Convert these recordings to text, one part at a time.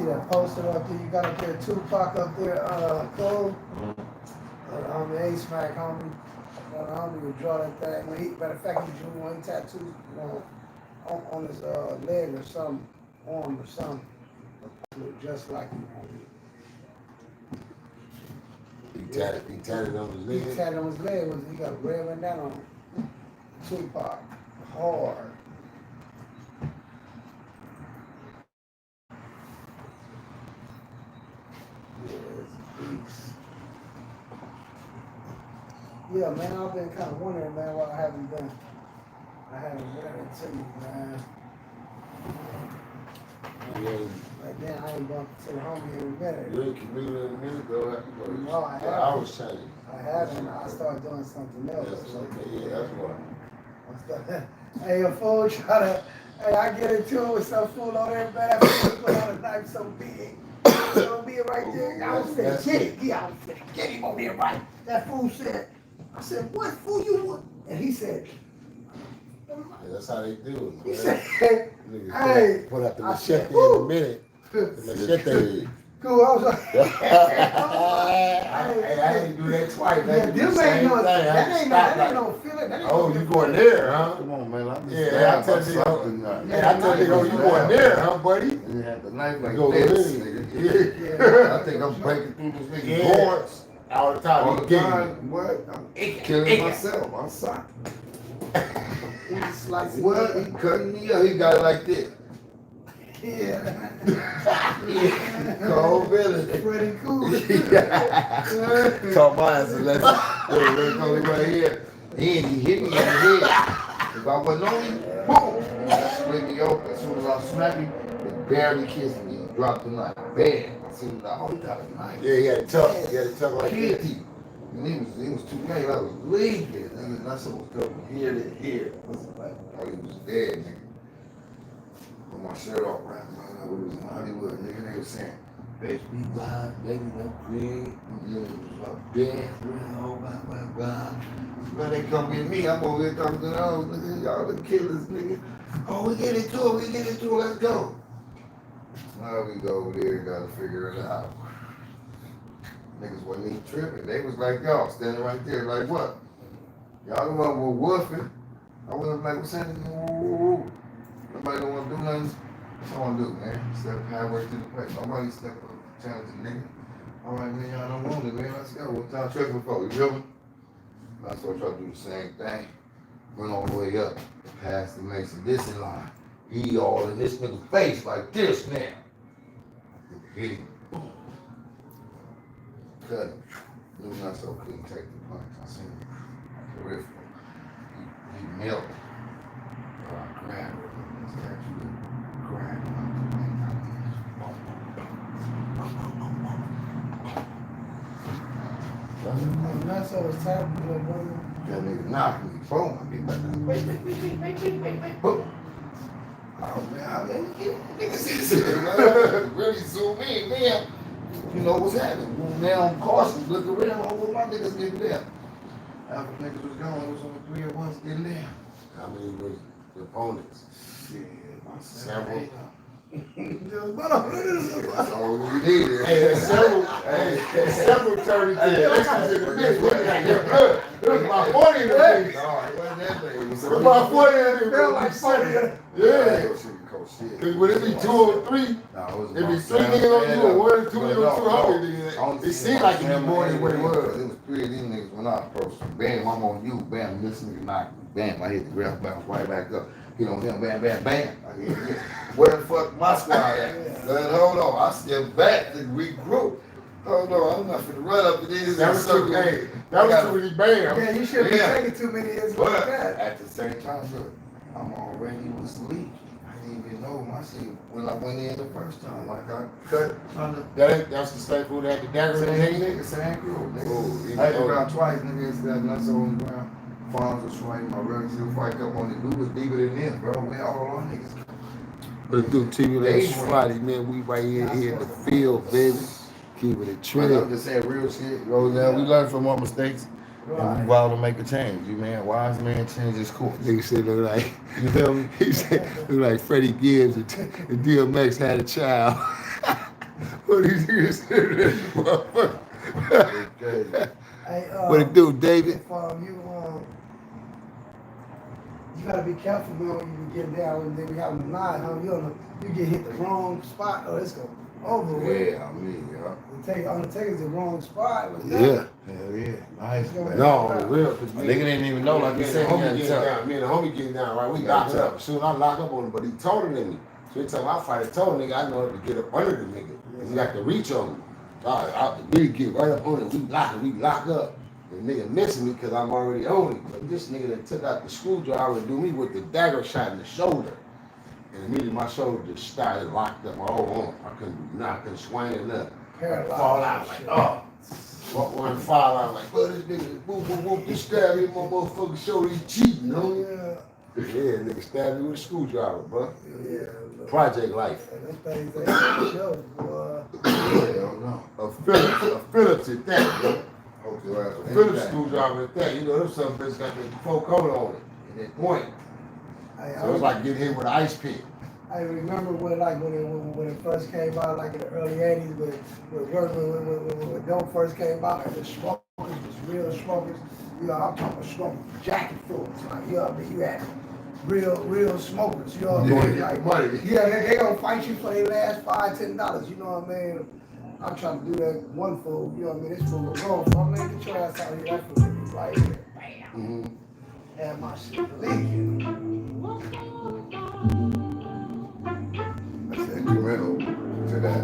that poster up there? You got up there Tupac up there, Cole. On the A-Smack, homie. Homie would draw that thing. Matter of fact, he drew one tattoo on his leg or something, arm or something. Look just like him, homie. He tatted on his leg? He tatted on his leg. He got a red one down on him. Tupac. Hard. Yeah, man, I've been kind of wondering, man, why I haven't read it to you, man. Like, damn, I ain't going to the homie in a minute. You can read it in a minute, though. No, I haven't. I was changed. I haven't. I started doing something else. That's okay. Yeah, that's why. Hey, a fool try to, hey, I get into it with some fool on there, man. Put out a knife so big. So big right there. I was finna get it. Yeah, I was finna get him on there, right? That fool said, I said, what fool you want? And he said, yeah, that's how they do it. He said, hey. Put out the machete in a minute. The machete. Cool, I was like, hey, I ain't do that twice. Yeah, them ain't no, that ain't no feeling. Oh, you going there, huh? Come on, man. I tell you, you going there, huh, buddy? You have the knife like Go this, nigga. Yeah. I think I'm breaking through this nigga's boards. All the time. All the time. What? I'm killing myself. I'm sorry. What? He cutting me up. He got it like this. Yeah. Cold village. Pretty cool. Talk my ass and let's go right here. He hit me in the head. If I wasn't on him, boom, he split me open. As soon as I smacked him, he barely kissed me. He dropped the knife. Bam. I seen the whole knife. Yeah, he had it tough. He had it tough like that. And he was too late. I was bleeding. And I said, what's up from here to here? I was like, oh, he was dead, nigga. Put my shirt off, right? I was in Hollywood, nigga. They was saying, bitch, be blind, baby, no green. You was dead, oh, blah, blah, blah. When they come get me, I'm over here talking to those niggas, y'all the killers, nigga. Oh, we get into it, let's go. Now we go over there, gotta figure it out. Niggas wasn't even tripping. They was like y'all, standing right there, like what? Y'all the one were woofing. I wasn't like, what's happening? Nobody don't want to do nothing. What you want to do, man? Step halfway to the plate. Nobody step up to challenge the nigga. All right, man, y'all don't want it, man. Let's go. What y'all tripping for? You feel me? I started trying to do the same thing. Went all the way up, past the Mason Dixon line. He all in this nigga's face like this now. Hit him. Boom. Cut him. Knew not so couldn't take the punch. I seen him. Peripheral. He melted. I grabbed him. Grabbed him. That's all it's time to do, brother. That nigga knocked me. Boom. I be like, boom. Oh man, I mean, niggas really zoom in, man. You know what's happening. Now I'm cautious, look around, all my niggas getting there. After niggas was gone, it was only 3 of us getting there. How many was the opponents? Shit, Several. That's all we needed. Hey, several 30 It was my 40 in the face. No, it wasn't that big. It was My 40 in the face. Felt like 40. Yeah. Because would it be 2 or 3? It'd be 3 niggas on you or 1 or 2 niggas on 200. It seemed like it'd be more than what it was. It was 3 of these niggas when I approached them. Bam, I'm on you. Bam, this nigga knocked me. Bam, I hit the ground, bounce right back up. Hit on him, bam, bam, bam. I hit him. Where the fuck my squad at? Hold on, I stepped back to regroup. Hold on, I'm not finna run up to this. That was too really bam. Yeah, you shouldn't be taking too many hits like that. At the same time, look, I'm already asleep. I didn't even know my shit when I went in the first time. Like I cut under. That's the same fool that had the dagger in Same the head? nigga, same crew. I hit the ground twice, nigga. It's that nuts on the ground. Farms was fighting, my relative fight up on the dude was deeper than this, bro. We all our niggas. Let's do TV last Friday, man. We right here in the field, baby. Keep it a I'm trip. just saying real shit. Goes down. We learn from our mistakes. And we vow to make a change. You man, wise man change his course. Nigga said look like, You feel me? he said look like Freddie Gibbs and DMX had a child. What these niggas said, motherfucker? Hey, What it do, David? If, you gotta be careful, man, when you get down and then we have a nine, you get hit the wrong spot, or it's going over with. Yeah, I mean, Undertaker's the wrong spot. Yeah. Hell yeah. Nice, man. No, real. A nigga didn't even know, like you said, Me and the homie getting down, right? We locked up. As soon as I lock up on him, but he taller than me. So every time I fight, I told nigga I know how to get up under the nigga. He got to reach on me. So we get right up on it. We lock up. The nigga missing me because I'm already on him. But this nigga that took out the screwdriver and do me with the dagger shot in the shoulder. And immediately my shoulder just started locked up my whole arm. I couldn't do nothing. I couldn't swing it up. Fall out like, oh. One fall out like, oh, this nigga, boom, boom, boom, just stab me in my motherfucking shoulder. He cheating, you know? Yeah, nigga stabbed me with a screwdriver, bro. Yeah. Project life. Them things ain't show, boy. Hell no. A Phillips at that, bro. A Phillips Phillips screwdriver at that. You know, them some bitches got the full coat on it. And that point. So it's like getting hit with an ice pick. I remember when it first came out, like in the early 80s, when dope first came out, and the smokers was real smokers. You know, I'm talking smoking jacket fools. Like, you know what I mean? You had real smokers. You know what I mean? Like, money. Yeah, they gonna fight you for their last $5, $10. You know what I mean? I'm trying to do that one fool. You know what I mean? This fool was wrong. So I'm like, get your ass out here. That fool was right here. Bam. Had my shit leaking. That's incremental to that.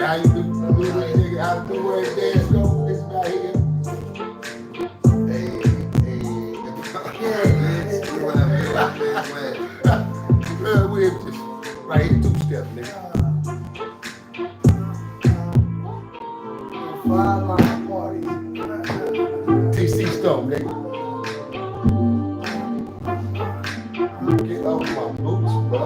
How you do? How to do where it dance go? This guy here. We're just right here, two-step, nigga. Five-line party. TC Stone, nigga. Get off my boots, bro.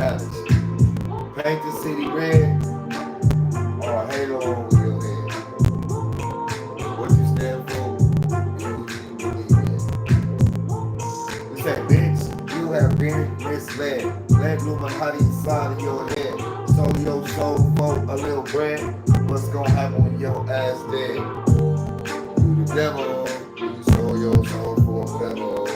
challenge. Paint the city red or a halo over your head. What you stand for and who you believe in. It said, bitch, you have been misled. Let Illuminati inside of your head. Sold your soul for a little bread. What's gonna happen when your ass dead? You the devil. You sold your soul for a pebble.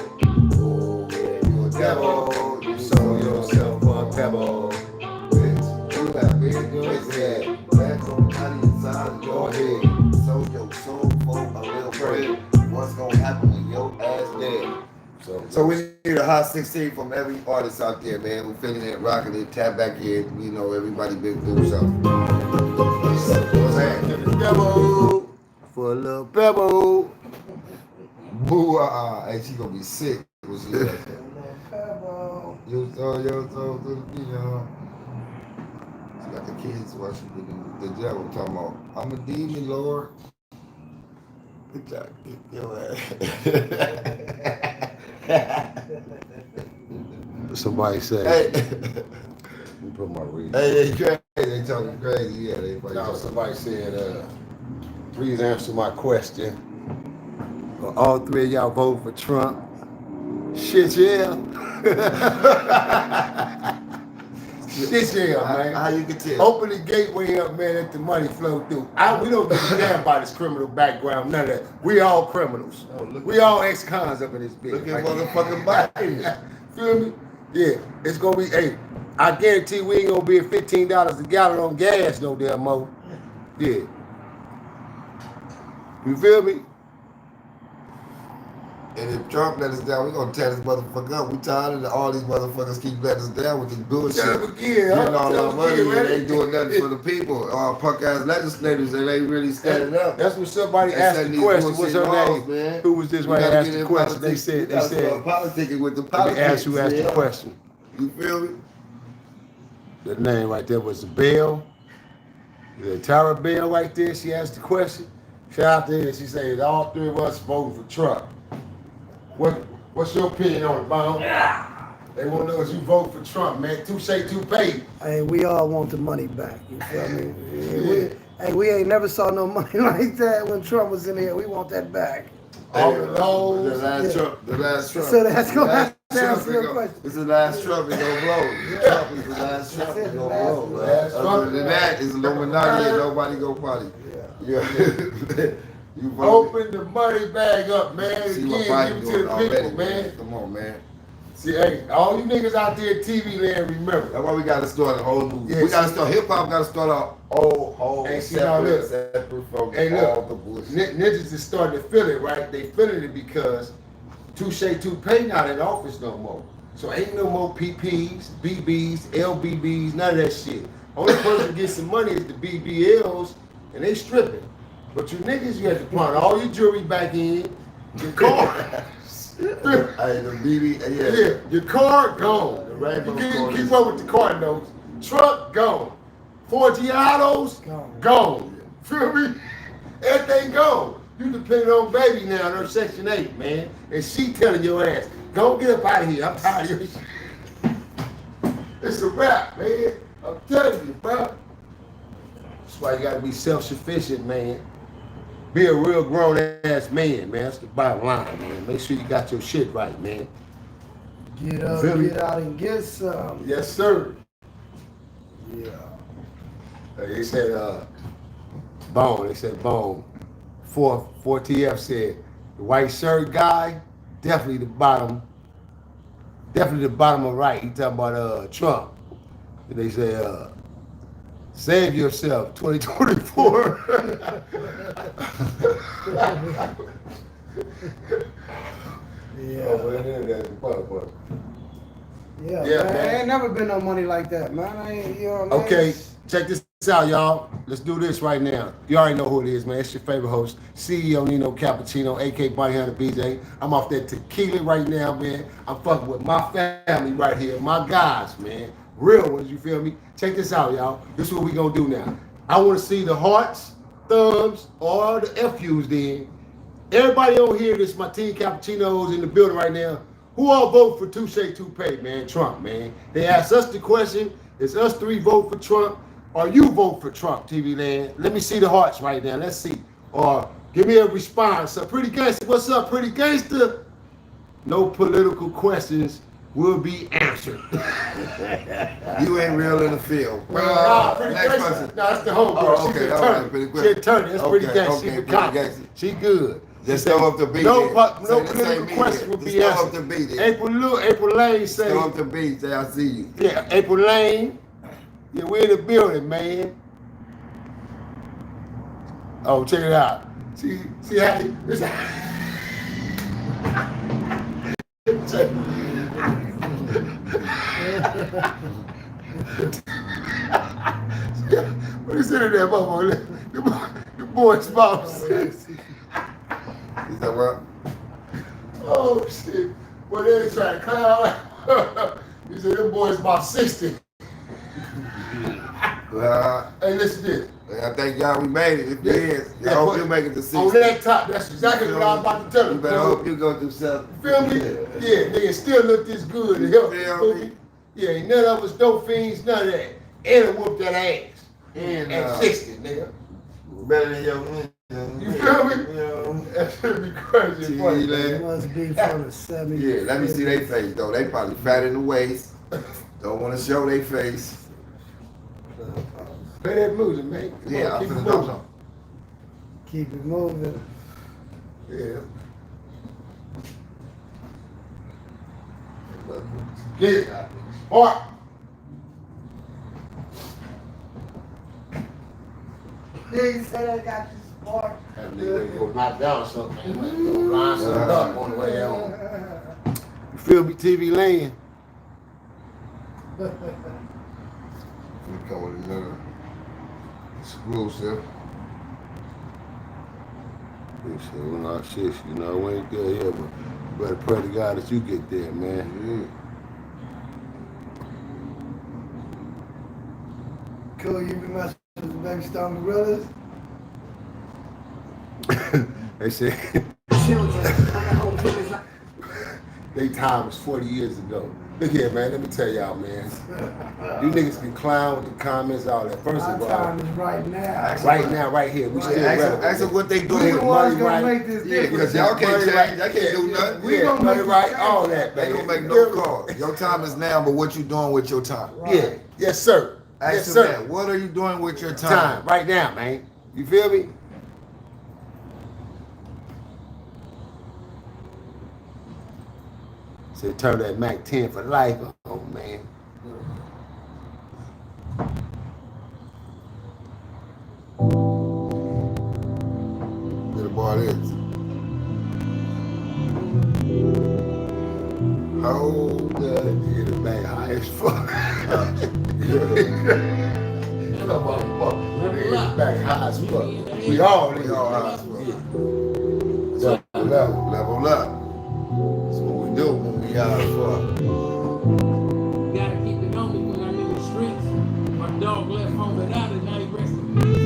Oh yeah, you a devil. You sold yourself for a pebble. Bitch, you have been misled. Let Illuminati inside of your head. Sold your soul for a little bread. What's gonna happen when your ass dead? So we need a hot 16 from every artist out there, man. We're feeling it, rocking it, tap back in. You know, everybody been through something. What's that? To the devil for a little pebble. Boo, hey, she gonna be sick when she does that. You sold your soul to the people. She got the kids watching the devil talking about, I'm a demon, Lord. Good job, get your ass. Somebody say, Hey, let me put my read. hey, they crazy. They talking crazy. Yeah, they probably Now talking. somebody said, please answer my question. Will all three of y'all vote for Trump? Shit, yeah. Shit, yeah, man. How you can tell? Open the gateway up, man, let the money flow through. We don't give a damn about his criminal background, none of that. We all criminals. We all ex-cons up in this bitch. Look at motherfucking Biden. Feel me? Yeah, it's gonna be, hey, I guarantee we ain't gonna be at $15 a gallon on gas no damn more. Yeah. You feel me? And if Trump let us down, we're gonna tear this motherfucker up. We tired of all these motherfuckers keep letting us down with this bullshit. Tell them again, Getting all Tell our them money again, and man. ain't doing nothing for the people. Our punk ass legislators, they ain't really standing up. That's when somebody They asked setting the these question. What's bullshit her laws, name? man. Who was this We right gotta asked get the in question? politics. They We gotta said, start politicking with the let me politics. ask who asked the man. question. You feel me? The name right there was Bell. The Tara Bell right there, she asked the question. Shout out to her. She said, all three of us voting for Trump. What's your opinion on it, Bone? They want to know if you vote for Trump, man. Touche, toupee. Hey, we all want the money back. You feel me? Yeah. We ain't never saw no money like that when Trump was in here. We want that back. All the lows. The last Trump. The last Trump. So that's The gonna last have to answer Trump, your they go- question. It's the last Trump, it's gonna blow. Trump is the last Trump, it's gonna blow. Last Trump. Other than that, it's Illuminati and nobody go party. Yeah. You vote. Open the money bag up, man. See what Again, Biden give it to doing the already, people, man. Come on, man. See, hey, all you niggas out there at TV land, remember. That's why we gotta start a whole new. Yeah, we gotta see- start hip hop. Gotta start our whole Hey, see, now separate, look. separate from Hey, all look, the bullshit. ninjas is starting to feel it, right? They feeling it because Touche Toupee not in office no more. So ain't no more PPs, BBs, LBBs, none of that shit. Only person who gets some money is the BBLs, and they stripping. But you niggas, you have to pawn all your jewelry back in, your car. Hey, the BB, Yeah, your car gone. The rainbow You can't cars. keep up with the car notes. Truck gone. Four Giottos gone. Feel me? Everything gone. You depending on baby now in her Section 8, man. And she telling your ass, go get up out of here. I'm tired of your shit. It's a wrap, man. I'm telling you, bro. That's why you gotta be self-sufficient, man. Be a real grown-ass man, man. That's the bottom line, man. Make sure you got your shit right, man. Get up, Feel me? get out, and get some. Yes, sir. Yeah. They said, Bone. They said, Bone. 4TF said, the white shirt guy, definitely the bottom of right. He talking about Trump. And they say, save yourself, 2024. Yeah. Oh, man, that's the part. Yeah, Yeah, man. man. Ain't never been no money like that, man. I ain't, you know what I mean? Okay, check this out, y'all. Let's do this right now. You already know who it is, man. It's your favorite host, CEO Nino Cappucino, a.k.a. Bounty Hunter BJ. I'm off that tequila right now, man. I'm fucking with my family right here, my guys, man. Real ones, you feel me? Check this out, y'all. This is what we gonna do now. I want to see the hearts, thumbs, or the FUs then. Everybody on here, this my team Cappuccinos in the building right now. Who all vote for Touche Toupe, man? Trump, man. They asked us the question, is us three vote for Trump or you vote for Trump, TV Land? Let me see the hearts right now. Let's see. Or give me a response. Pretty Gangster, what's up, Pretty Gangster? No political questions will be answered. You ain't real in the field. Nah, Pretty Next Gangster. person. Nah, that's the homegirl. Oh, She's okay, an all right, attorney. Pretty She's an attorney. That's Pretty Okay, Gangster. okay, She's a Pretty cop. Gangster. She good. Just throw up the beat. No Say this political ain't me question then. will Just be throw up answered. the beat then. April Lane say, Throw up the beat. Say I see you. yeah, April Lane. Yeah, we're in the building, man. Oh, check it out. See how this. What is it in there, motherfucker? The boy's mouth. Is that what? Oh shit! Well, they trying to clown. He said, "Them boys about 60." Hey, listen to this. I thank y'all we made it. If you is, I hope you make it to 60. On that top, that's exactly what I was about to tell You you. better hope you go through something. Feel me? Yeah, nigga still look this good and healthy. Feel Feel me? me? Yeah, ain't none of us dope fiends, none of that. And it whooped that ass. And, At 60, nigga. better than your You feel me? You know. That should be crazy. See, Funny. like- It must be from the 70s. Yeah, let me see their face though. They probably fat in the waist. Don't want to show their face. Play that music, man. Come Yeah, on, I'm keep it finna moving. know. Keep it moving. Yeah. Get it. Heart. They said I got this spark. That nigga go knock down something, man. Go line something up on the way home. You feel me, TV Land? We come with another exclusive. He said, well, nah, shit, you know, we ain't there yet, but you better pray to God that you get there, man. Cool, you be messing with the Baby Stone Gorillas? They said, they time was 40 years ago. Look here, man, let me tell y'all, man. You niggas can clown with the comments, all that. First Our of all, time is right now. right now, right here, we still relevant. Ask them what they We doing. the ones money gonna right. make this Yeah, difference. because y'all can't Money change. right. Y'all can't do nothing. We gonna money make right, this all change. that, They man. gonna make no call. Your time is now, but what you doing with your time? Yeah, yes, sir. Ask Yes, them sir. that. What are you doing with your Time, time? right now, man. You feel me? Said turn that Mac 10 for life. Oh, man. Little boy is. Hold That nigga the bag high as fuck. Come on, fuck. That nigga back high as fuck. We all We niggas all high high as as fuck. level. Level up. That's what we do when we out for. Gotta keep it on me when I'm in the streets. My dog left home without it, now he rest in peace.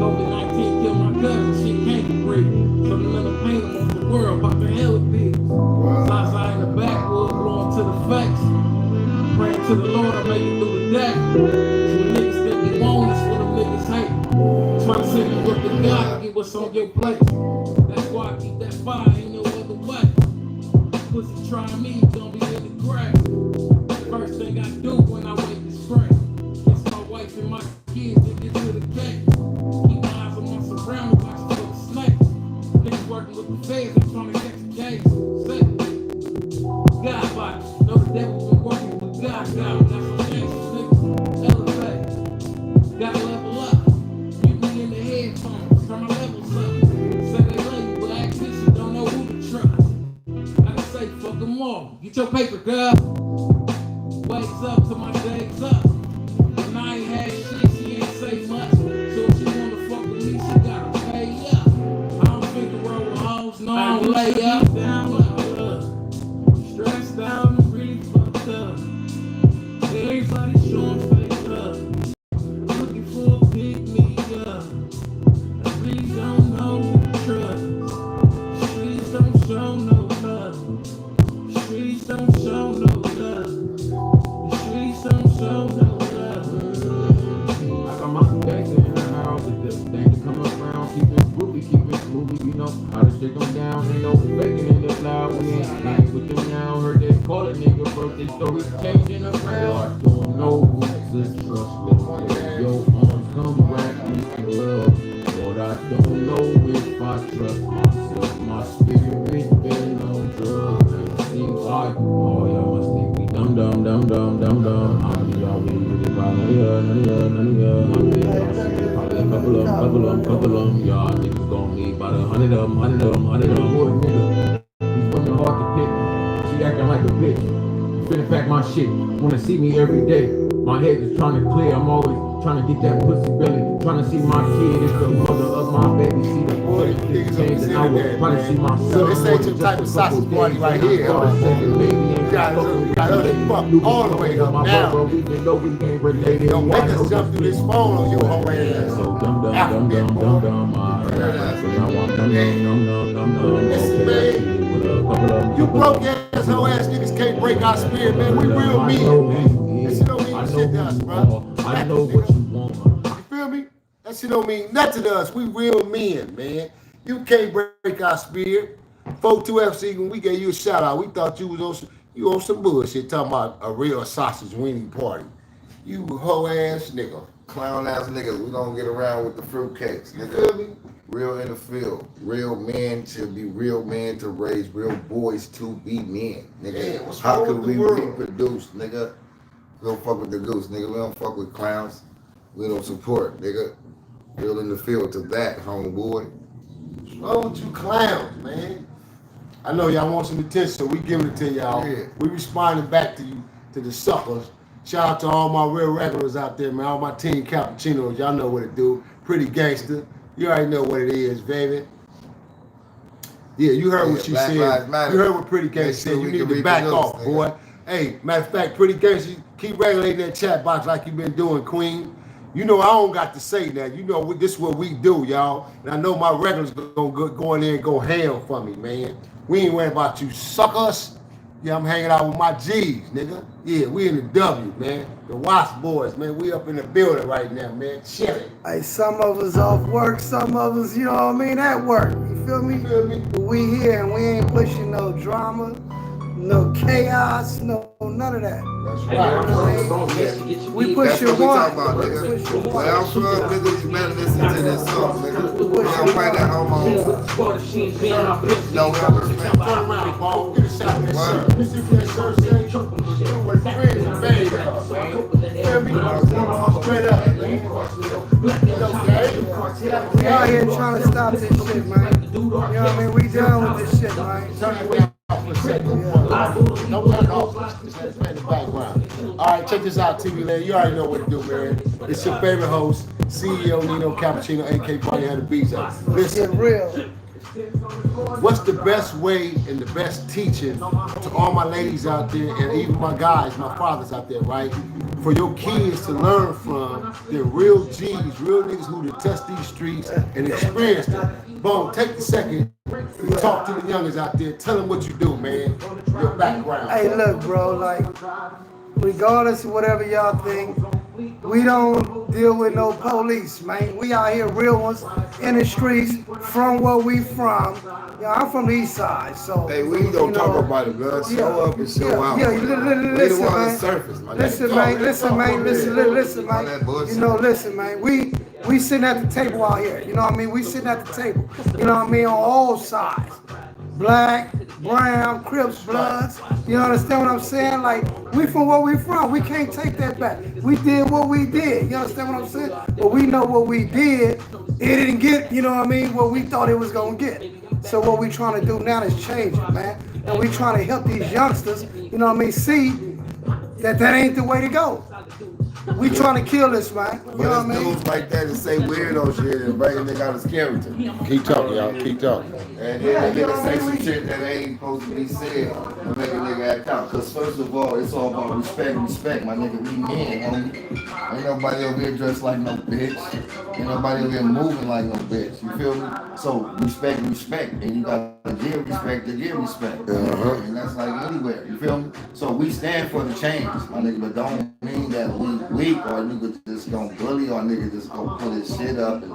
COVID-19 killed my cousin, shit can't breathe. So the little pain of the world, about the hell with this. Zaza in the backwoods, blowing to the facts. Praying to the Lord, I make it through the day. So the niggas think you want us, what them niggas hate. Try to send you with the God, get what's on your plate. That's why I keep that fire, ain't no other way. Pussy try me, don't be in the grave. First thing I do when I wake is pray. Kiss my wife and my kids and get to the cake. Keep my eyes on my surroundings, watching for the snakes. Niggas working with the feds, I'm trying to catch the case. Say, God body, know the devil been working with God, God, that's the case. Niggas, elevate. Gotta level up. You be in the headphones, turn my levels up. Say they love you, but act this, you don't know who to trust. I can say fuck them all. Get your paper, girl. Wakes up to my days up. When I ain't had shit, she ain't say much. So if she wanna fuck with me, she gotta pay up. I don't think the world with hoes, no, I don't lay up. Down, stressed out and really fucked up. Everybody showing fake love. Looking for a pick me up. I really don't know who to trust. Streets don't show no love. Streets don't trust. Let your arms come wrap me in love. Lord, I don't know if I trust myself. My spirit been on drugs. It seems like, oh, y'all must think we dumb. I mean, y'all really with it, none of y'all. I mean, y'all see probably a couple of them. Y'all niggas gon' need about 100 of them. Boy, nigga, these women hard to pick. She acting like a bitch. You finna pack my shit. Wanna see me every day. My head is trying to clear. I'm always trying to get that pussy belly. Trying to see my kid is the mother of my baby. See the boy, change and I was trying to see my son. So this ain't your type of sausage party right here. You gotta fuck all the way up now. Don't make us jump through this phone on your whole ass. So dumb. Listen, man, you broke ass hoe ass niggas can't break our spirit, man. We real men, man. That shit don't mean shit to us, bro. I know what you want. You feel me? That shit don't mean nothing to us. We real men, man. You can't break our spirit. 42FC, when we gave you a shout out, we thought you was on some bullshit talking about a real sausage weenie party. You hoe ass nigga. Clown ass niggas, we don't get around with the fruitcakes, You nigga. feel me? Real in the field. Real men should be real men to raise real boys to be men, nigga. Yeah, what's How wrong could with we the world? reproduce, nigga? We don't fuck with the goose, nigga. We don't fuck with clowns. We don't support, nigga. Real in the field to that, homeboy. What's wrong with you clowns, man? I know y'all want some attention, so we giving it to y'all. Yeah. We responding back to you, to the suckers. Shout out to all my real regulars out there, man. All my team Cappuccinos, y'all know what it do. Pretty gangster. You already know what it is, baby. Yeah, you heard what she Black said. Lives Matter. You heard what Pretty Gangster Make said. sure You we need can to back reproduce, off, nigga. boy. Hey, matter of fact, Pretty Gangster, keep regulating that chat box like you've been doing, Queen. You know I don't got to say that. You know this is what we do, y'all. And I know my regulars gonna go in there and go ham for me, man. We ain't worried about you suckers. Yeah, I'm hanging out with my G's, nigga. Yeah, we in the W, man. The Wasp boys, man. We up in the building right now, man. Chilling. Hey, some of us off work, some of us, you know what I mean, at work. You feel me? You feel me? But we here and we ain't pushing no drama, no chaos, no none of that. That's You know what right. I mean? We That's pushing what we one. talking about, We nigga. pushing Where one. I'm from, nigga, you better listen to this song, nigga. We don't play that homo. No respect. Turn around, Paul. Get a shot of that shirt. This is what that shirt say. Do what friends and baby does, man. Feel me? Straight up, man. We out here trying to stop this shit, man. You know what I mean? We done with this shit, man. Turn it down for a second. Don't turn it off. Just play in the background. All right, check this out, TV land. You already know what to do, man. It's your favorite host, CEO Nino Cappucino, AK Party had the beats up. Get Listen, real. what's the best way and the best teaching to all my ladies out there and even my guys, my fathers out there, right? For your kids to learn from the real G's, real niggas who to test these streets and experience them. Boom, take the second and talk to the youngers out there. Tell them what you do, man. Your background. Hey, look, bro, like, regardless of whatever y'all think, we don't deal with no police, man. We out here real ones in the streets from where we from. Yeah, I'm from the east side, so. Hey, we don't talk about it, blood. Show up and show out. Yeah, We the listen, one on the man. surface, my Listen, nigga. man, listen, All man. that bullshit. You know, listen, man. We sitting at the table out here. You know what I mean? We sitting at the table. You know what I mean? On all sides. Black, brown, Crips, Bloods. You understand what I'm saying? Like, we from where we from. We can't take that back. We did what we did. You understand what I'm saying? But we know what we did. It didn't get, you know what I mean, what we thought it was gonna get. So what we trying to do now is change it, man. And we trying to help these youngsters, you know what I mean, see that ain't the way to go. We trying to kill this, man. You know what I But it's mean? dudes like that that say weirdo shit and bring a nigga out his character. Keep talking, y'all. Keep talking. And then a nigga say some shit that ain't supposed to be said to make a nigga act out. Cause first of all, it's all about respect, my nigga. We men, homie. Ain't nobody over here dressed like no bitch. Ain't nobody over here moving like no bitch. You feel me? So respect. And you gotta give respect to give respect. And that's like anywhere. You feel me? So we stand for the change, my nigga, but don't mean that we weak or nigga just gonna bully or nigga just gonna pull his shit up and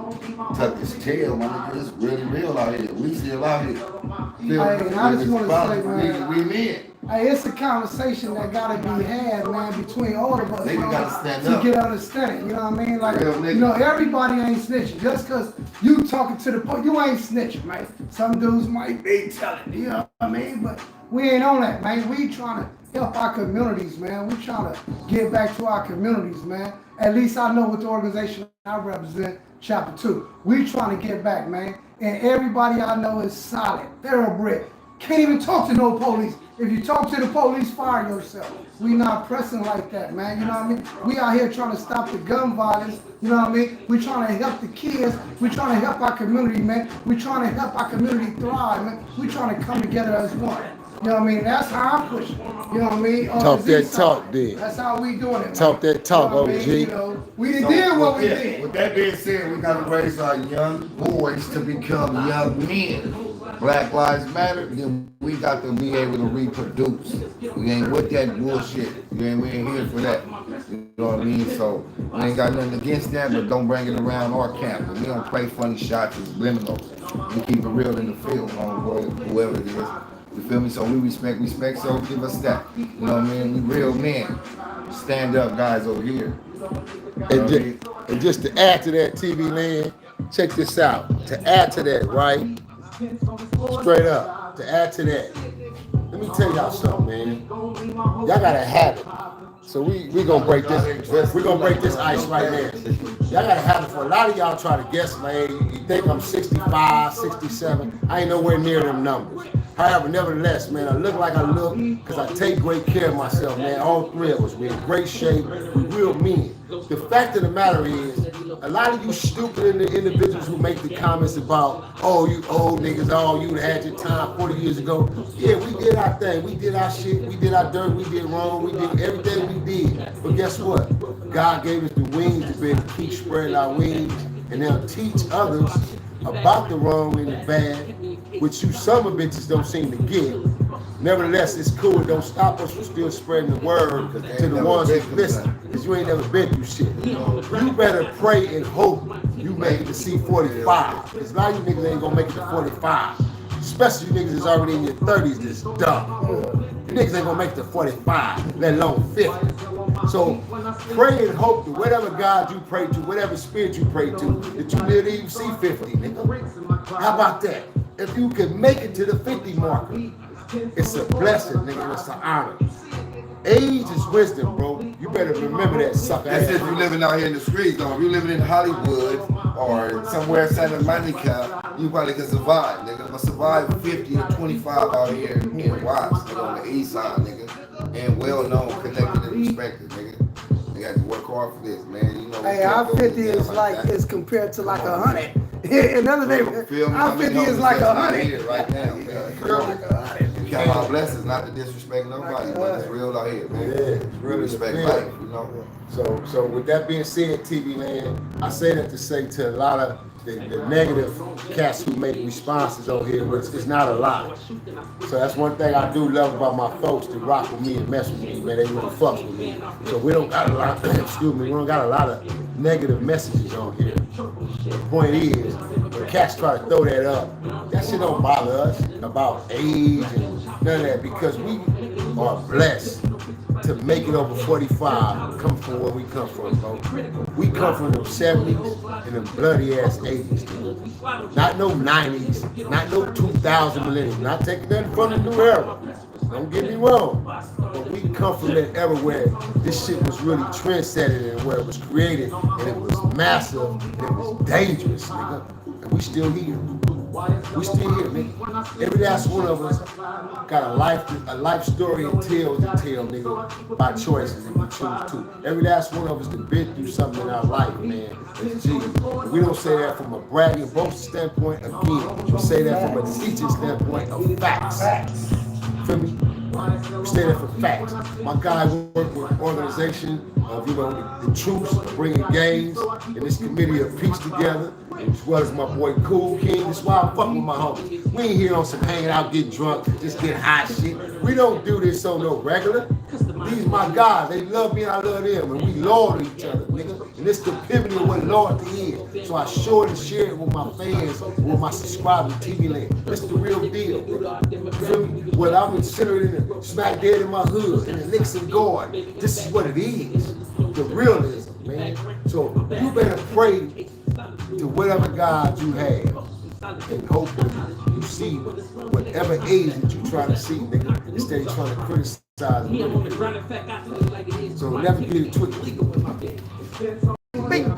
tuck his tail. My nigga, it's really real out here. We still out here. Feel Hey, me? I just Niggas wanna follow- say, man. we men. Hey, it's a conversation that gotta be had, man, between all of us. Nigga gotta stand to up. get understanding. You know what I mean? Like, Real nigga. you know, everybody ain't snitching. Just cause you talking to the police, you ain't snitching, man. Some dudes might be telling, you know what I mean? But we ain't on that, man. We trying to help our communities, man. We trying to get back to our communities, man. At least I know what the organization I represent, Chapter 2. We trying to get back, man. And everybody I know is solid, thoroughbred. Can't even talk to no police. If you talk to the police, fire yourself. We not pressing like that, man. You know what I mean? We out here trying to stop the gun violence. You know what I mean? We trying to help the kids. We trying to help our community, man. We trying to help our community thrive, man. We trying to come together as one. You know what I mean? That's how I'm pushing. You know what I mean? Talk that talk, then. That's how we doing it, man. Talk that talk, You know what I mean? OG. You know, we done did what we did. With that being said, we gotta raise our young boys to become young men. Black Lives Matter, then we got to be able to reproduce. We ain't with that bullshit. We ain't here for that. You know what I mean? So we ain't got nothing against that, but don't bring it around our camp. We don't play funny shots as criminals. We keep it real in the field, whoever it is. You feel me? So we respect, so give us that. You know what I mean? We real men. Stand up guys over here. And just to add to that, TV land, check this out. To add to that, right? Straight up, to add to that, let me tell y'all something, man. Y'all gotta have it. So we gonna break this. We gonna break this ice right now. Y'all gotta have it. For a lot of y'all try to guess my age. You think I'm 65, 67. I ain't nowhere near them numbers. However, nevertheless, man, I look like I look because I take great care of myself, man. All three of us, we're in great shape. We're real men. The fact of the matter is, a lot of you stupid individuals who make the comments about, oh, you old niggas, oh, you had your time 40 years ago. Yeah, we did our thing. We did our shit. We did our dirt. We did wrong. We did everything we did. But guess what? God gave us the wings to be able to keep spreading our wings and now teach others about the wrong and the bad, which you summer bitches don't seem to get. Nevertheless, it's cool. It don't stop us from still spreading the word to the ones that listen, because you ain't never been through shit. You better pray and hope you make it to see 45, because a lot of you niggas ain't gonna make it to 45. Especially you niggas that's already in your 30s that's dumb. You niggas ain't gonna make it to 45, let alone 50. So pray and hope that whatever God you pray to, whatever spirit you pray to, that you live to even see 50, nigga. How about that? If you can make it to the 50 marker, it's a blessing, nigga. It's an honor. Age is wisdom, bro. You better remember that, sucker. That's if you're living out here in the streets, though. If you're living in Hollywood or somewhere in Santa Monica, you probably can survive, nigga. But survive 50 or 25 out here in Watts, nigga, on the east side, nigga. And well known, connected and respected, nigga. You got to work hard for this, man. You know, hey, our 50 is like, is compared to like 100. Another neighborhood, our 50 is like 100. Right now, man. Count our blessings, not to disrespect nobody, but it's real out here, man. Yeah, it's real respect real. life, you know. So with that being said, TV land, I say that to say to a lot of the negative cats who make responses over here, which is not a lot. So that's one thing I do love about my folks that rock with me and mess with me, man. They really fuck with me. So we don't got a lot, excuse me, we don't got a lot of negative messages on here. The point is, when cats try to throw that up, that shit don't bother us about age and none of that, because we are blessed to make it over 45, come from where we come from, bro. We come from the 70s and the bloody ass 80s. Not no 90s, not no 2000 millennium. Not taking nothing from the new era. Don't get me wrong. But we come from that era where this shit was really trendsetting and where it was created and it was massive and it was dangerous, nigga. And we still here. We still here, nigga. Every last one of us got a life story and tales to tell, nigga, by choices if we choose to. Every last one of us has been through something in our life, man. It's G. We don't say that from a bragging, boasting standpoint. Again, we say that from a teaching standpoint of facts. Feel me? We say that for facts. My guy worked with an organization of, the troops bringing gangs and this committee of peace together, as well as my boy Cool King. That's why I fuck with my homies. We ain't here on some hanging out, getting drunk, just getting high shit. We don't do this on no regular. These my guys. They love me and I love them. And we loyal to each other, nigga. And it's the epitome of what loyalty is. So I show it and share it with my fans, with my subscribers, TV land. It's the real deal, nigga. You feel me? Well, I'm considered in the smack dead in my hood, in the licks of God. This is what it is. The realism, man. So you better pray to whatever God you have. And hopefully you see whatever age that you try to see, nigga, instead of trying to criticize me. So never get it twisted. Bang.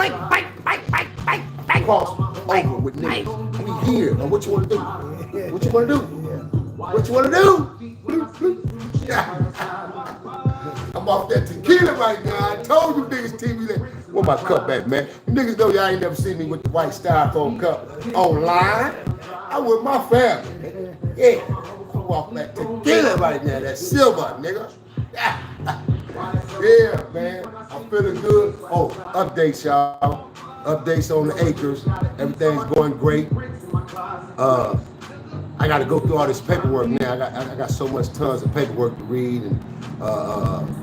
Cross over with niggas. We here. Now what you want to do? What you want to do? What you want to do? I'm off that tequila right now. I told you niggas TV that. Where my cup at, man? You niggas know y'all ain't never seen me with the white styrofoam cup online. I'm with my family. Yeah. I'm off that tequila right now. That silver, nigga. Yeah, man. I'm feeling good. Oh, updates, y'all. Updates on the acres. Everything's going great. I got to go through all this paperwork now. I got so much tons of paperwork to read and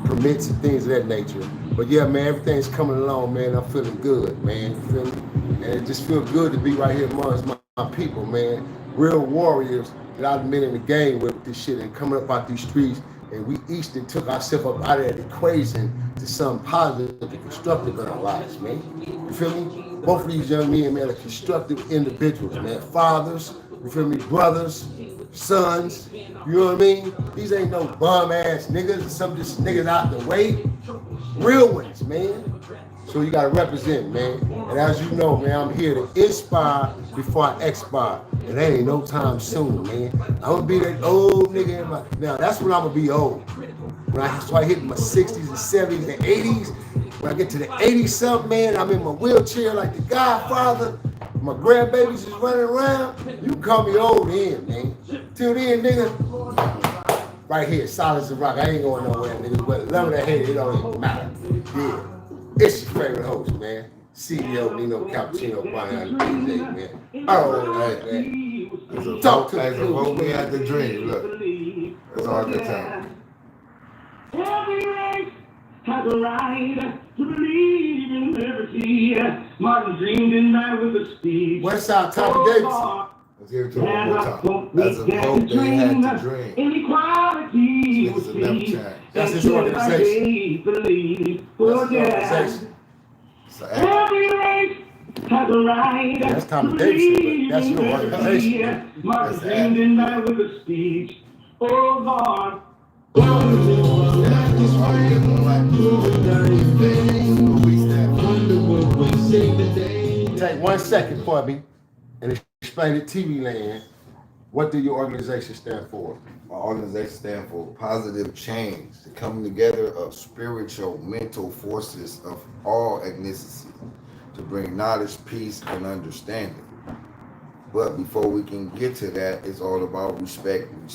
permits and things of that nature. But yeah, man, everything's coming along, man. I'm feeling good, man. You feel me? And it just feels good to be right here amongst my people, man. Real warriors that I've been in the game with this shit and coming up out these streets. And we each took ourselves up out of that equation to something positive and constructive in our lives, man. You feel me? Both of these young men, man, are constructive individuals, man. Fathers, you feel me? Brothers, sons, you know what I mean? These ain't no bum ass niggas, some just niggas out the way. Real ones, man. So you gotta represent, man. And as you know, man, I'm here to inspire before I expire. And that ain't no time soon, man. I'm gonna be that old nigga in my, now that's when I'm gonna be old. When I start hitting my 60s and 70s and 80s, when I get to the 80s something, man, I'm in my wheelchair like the Godfather. My grandbabies is running around. You can call me old then, man. Till then, nigga, right here, solid as a rock. I ain't going nowhere, nigga. But love it or hate it, it don't even matter. Yeah. It's your favorite host, man. CEO Nino Cappucino, behind DJ, man. R.O.E, man. Talk to the people. We had the dream, look. It's all good time. Every race has a right to believe in liberty. Martin dreamed in night with a speech. West Side, Tommy Davidson. Let's give it to him one more time. As a vote, they had to dream. Inequality Niggas will never change. That's his organization. That's his organization. Every race has a right that's to Tommy believe Davidson, but that's your in organization. liberty. Martin dreamed in night with a speech. Oh God. Take 1 second for me and explain to TV land, what do your organization stand for? My organization stands for Positive Change, the coming together of spiritual, mental forces of all ethnicities to bring knowledge, peace, and understanding. But before we can get to that, it's all about respect. You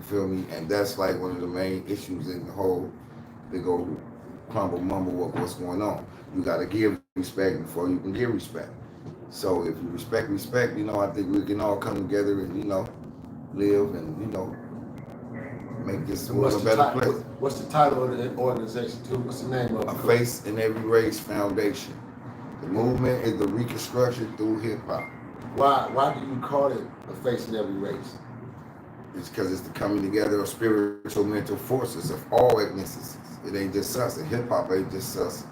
feel me? And that's like one of the main issues in the whole big old crumble mumble of what's going on. You gotta give respect before you can give respect. So if you respect, you know, I think we can all come together and, you know, live and, you know, make this world a better place. What's the title of the organization too? What's the name of it? A Face in Every Race Foundation. The movement is the reconstruction through hip hop. Why do you call it a face in every race? It's because it's the coming together of spiritual mental forces of all ethnicities. It ain't just us. And hip hop ain't just us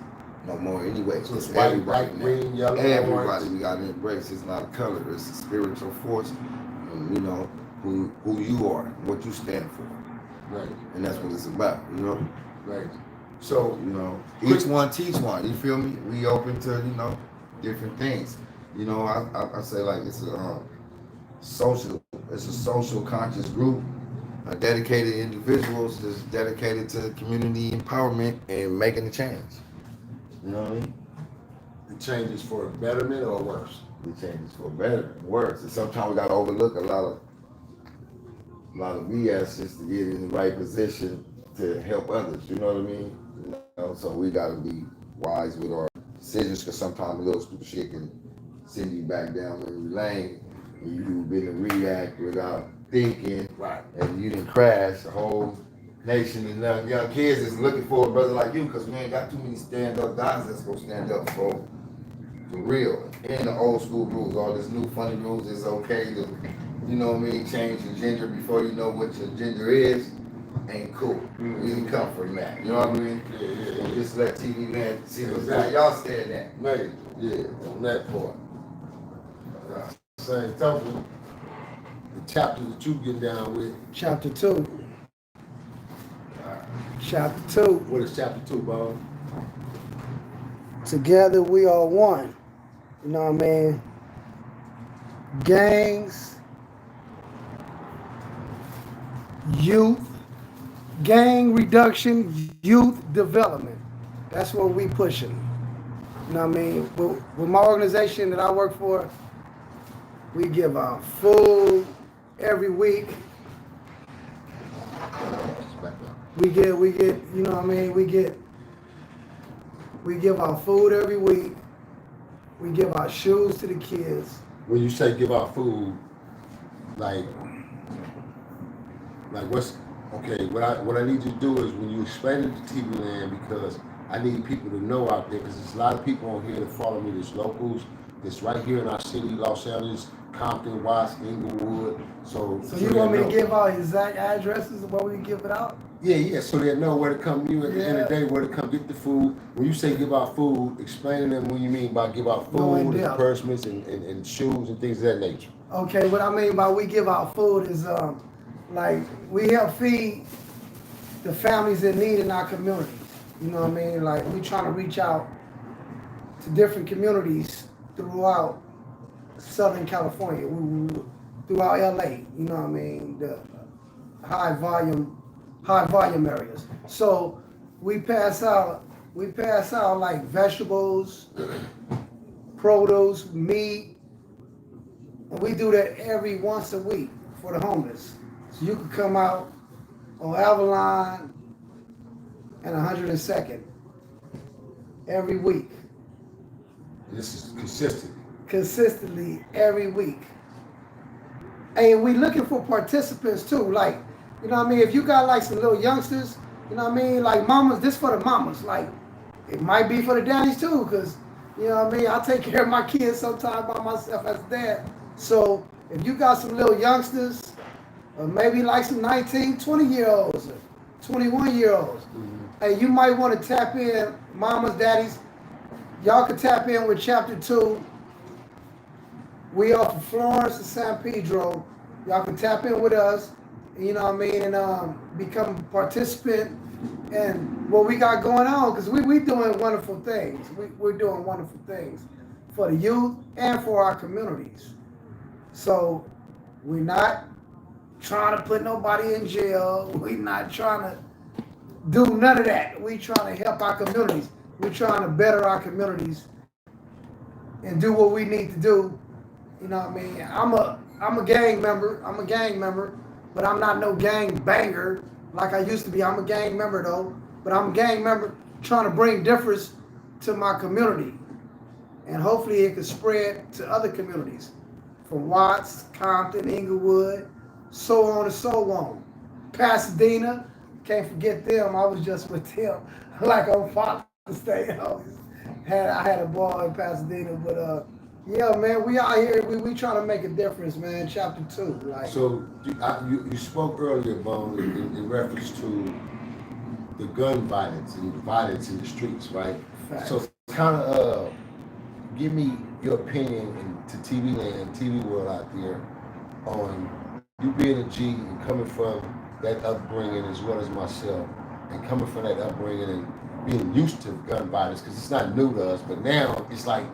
no more anyway. So it's white, black, green, yellow, everybody orange. We gotta embrace. It's not a color, it's a spiritual force. And you know who you are, what you stand for. Right. And that's what it's about, you know? Right. So, you know, each one teach one, you feel me? We open to, you know, different things. You know, I say like it's a social conscious group, dedicated individuals that's dedicated to community empowerment and making a change. You know what I mean? The changes for betterment or worse? The changes for better and worse. And sometimes we gotta overlook a lot of BS just to get in the right position to help others. You know what I mean? You know, so we gotta be wise with our decisions, because sometimes a little stupid shit can send you back down memory lane and you've been to react without thinking, right? And you didn't crash the whole nation and young kids is looking for a brother like you because we ain't got too many stand-up guys that's gonna stand up for real. And the old school rules, all this new funny rules is okay to, you know what I mean, change your gender before you know what your gender is, ain't cool. We ain't come from that, you know what I mean? Yeah. Just let TV man see what's how y'all stand that. Maybe, yeah, on that part. Same token, the chapter that you get down with. Chapter 2. Chapter 2. What is chapter 2, Bob? Together we are one. You know what I mean? Gangs, youth, gang reduction, youth development. That's what we pushing. You know what I mean? With my organization that I work for, we give out food every week. We get, you know what I mean? We give out food every week. We give out shoes to the kids. When you say give out food, like what's, okay, what I need you to do is when you explain it to TV Land, because I need people to know out there, because there's a lot of people on here that follow me, there's locals, that's right here in our city, Los Angeles, Compton, Watts, Inglewood. So you want me to give out exact addresses of where we can give it out? Yeah, so they know where to come. You at the end of the day, where to come get the food. When you say give out food, explain to them what you mean by give out food, and disbursements, and shoes and things of that nature. Okay, what I mean by we give out food is like we help feed the families in need in our communities. You know what I mean? Like we trying to reach out to different communities throughout Southern California, throughout LA. You know what I mean? The high volume areas. So we pass out like vegetables, produce, meat, and we do that every once a week for the homeless. So you can come out on Avalon and 102nd every week. This is consistent. Consistently every week. And we looking for participants too, like, you know what I mean? If you got like some little youngsters, you know what I mean? Like mamas, this for the mamas. Like, it might be for the daddies too, because, you know what I mean? I take care of my kids sometimes by myself as a dad. So if you got some little youngsters, or maybe like some 19, 20-year-olds, or 21-year-olds, and you might want to tap in, mamas, daddies, y'all can tap in with Chapter 2. We are from Florence to San Pedro. Y'all can tap in with us, you know what I mean, and become a participant in what we got going on, because we doing wonderful things. We're doing wonderful things for the youth and for our communities. So we're not trying to put nobody in jail. We're not trying to do none of that. We're trying to help our communities. We're trying to better our communities and do what we need to do. You know what I mean? I'm a gang member, but I'm not no gang banger like I used to be. I'm a gang member though, but I'm a gang member trying to bring difference to my community. And hopefully it can spread to other communities from Watts, Compton, Inglewood, so on and so on. Pasadena, can't forget them. I was just with them like on Father's Day. I had a ball in Pasadena, but yeah, man, we out here. We trying to make a difference, man. Chapter 2, like. So you spoke earlier, Bone, in reference to the gun violence and the violence in the streets, right? Facts. So kind of give me your opinion to TV Land, TV world out there, on you being a G and coming from that upbringing as well as myself, and coming from that upbringing and being used to gun violence, because it's not new to us, but now it's like,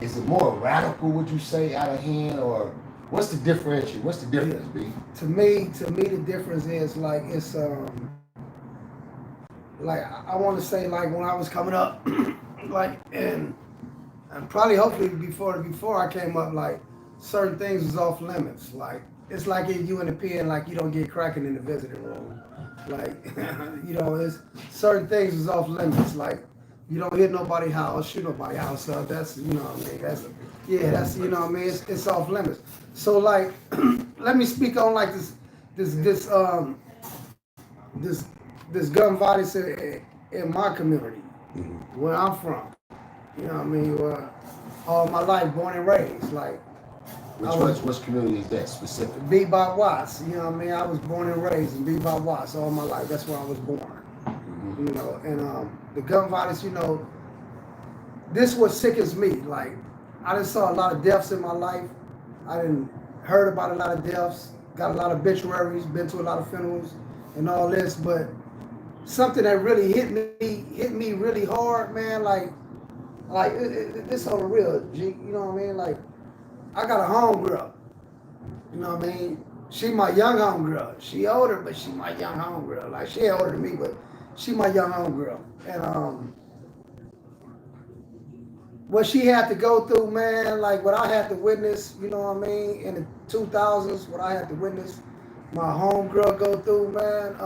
is it more radical, would you say, out of hand, or what's the differentiation? What's the difference, B? To me, the difference is like it's like I want to say like when I was coming up, like and probably hopefully before I came up, like certain things was off limits. Like it's like if you in the pen, like you don't get cracking in the visiting room. Like you know, it's certain things was off limits. Like you don't hit nobody's house, shoot nobody's house up. That's, you know what I mean. That's you know what I mean. It's off limits. So like, let me speak on like this this gun violence in my community, where I'm from. You know what I mean? All my life, born and raised. Like, Which community is that specific? Bebop Watts. You know what I mean? I was born and raised in Bebop Watts all my life. That's where I was born. You know, and the gun violence, you know, this what sickens me. Like, I done saw a lot of deaths in my life. I done heard about a lot of deaths, got a lot of obituaries, been to a lot of funerals and all this, but something that really hit me really hard, man, like this on the real, G, you know what I mean? Like, I got a homegirl, you know what I mean? She my young homegirl. She older, but she my young homegirl. Like, she older than me, but she my young homegirl. And what she had to go through, man, like what I had to witness, you know what I mean, in the 2000s, what I had to witness my homegirl go through, man.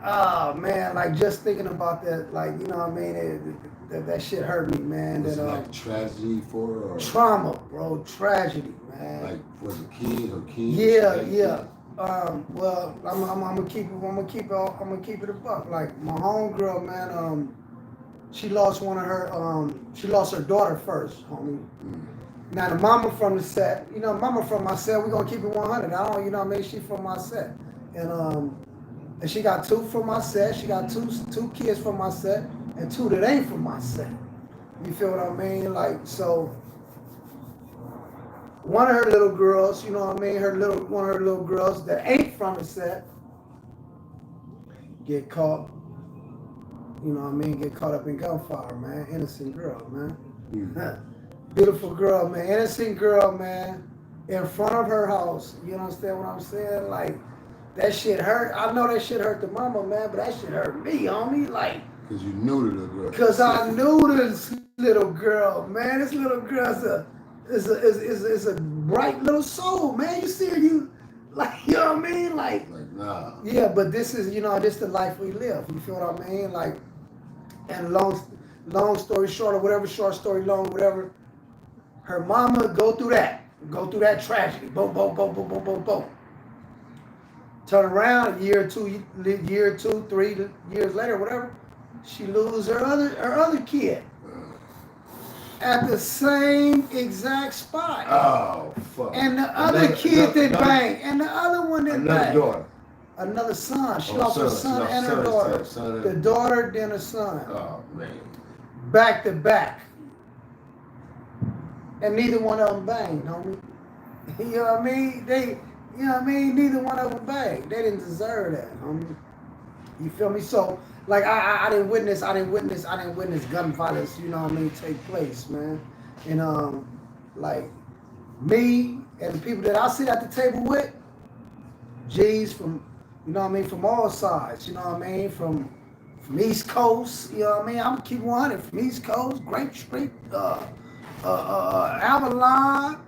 Oh, man, like just thinking about that, like, you know what I mean, that shit hurt me, man. Was that, it like tragedy for her? Or trauma, bro, tragedy, man. like was it kids or kids? Yeah. Well, I'm gonna keep it a buck. Like, my homegirl, man, she lost her daughter first, homie. Now the mama from the set, you know, mama from my set, we gonna keep it 100. I don't, you know what I mean? She from my set. And she got two from my set. She got two kids from my set and two that ain't from my set. You feel what I mean? Like, so one of her little girls, you know what I mean? One of her little girls that ain't from the set get caught, you know what I mean? Get caught up in gunfire, man. Innocent girl, man. Beautiful girl, man. Innocent girl, man. In front of her house. You understand what I'm saying? Like, that shit hurt. I know that shit hurt the mama, man, but that shit hurt me, homie. Like, because you knew the little girl. Because I knew this little girl, man. This little girl's is a bright little soul, man. You see her, like, you know what I mean? Like, nah. Yeah, but this is, you know, this the life we live. You feel what I mean? Like, and long story short, or whatever, short story long, whatever, her mama go through that tragedy. Boom, boom, boom, boom, boom, boom, boom. Turn around a year, 2, 3 years later, whatever, she lose her other kid at the same exact spot. Oh, fuck. And the other kid that banged, and the other one that another banged. daughter. Another son. She lost her son and her daughter. The daughter, then her son. Oh, man. Back to back. And neither one of them banged, homie. You know what I mean? You know what I mean? Neither one of them banged. They didn't deserve that, homie. You feel me? So, like, I didn't witness gun violence, you know what I mean, take place, man. And like, me and the people that I sit at the table with, G's from, you know what I mean, from all sides, you know what I mean, from East Coast, you know what I mean, I'm gonna keep 100 from East Coast, Grape Street, Avalon,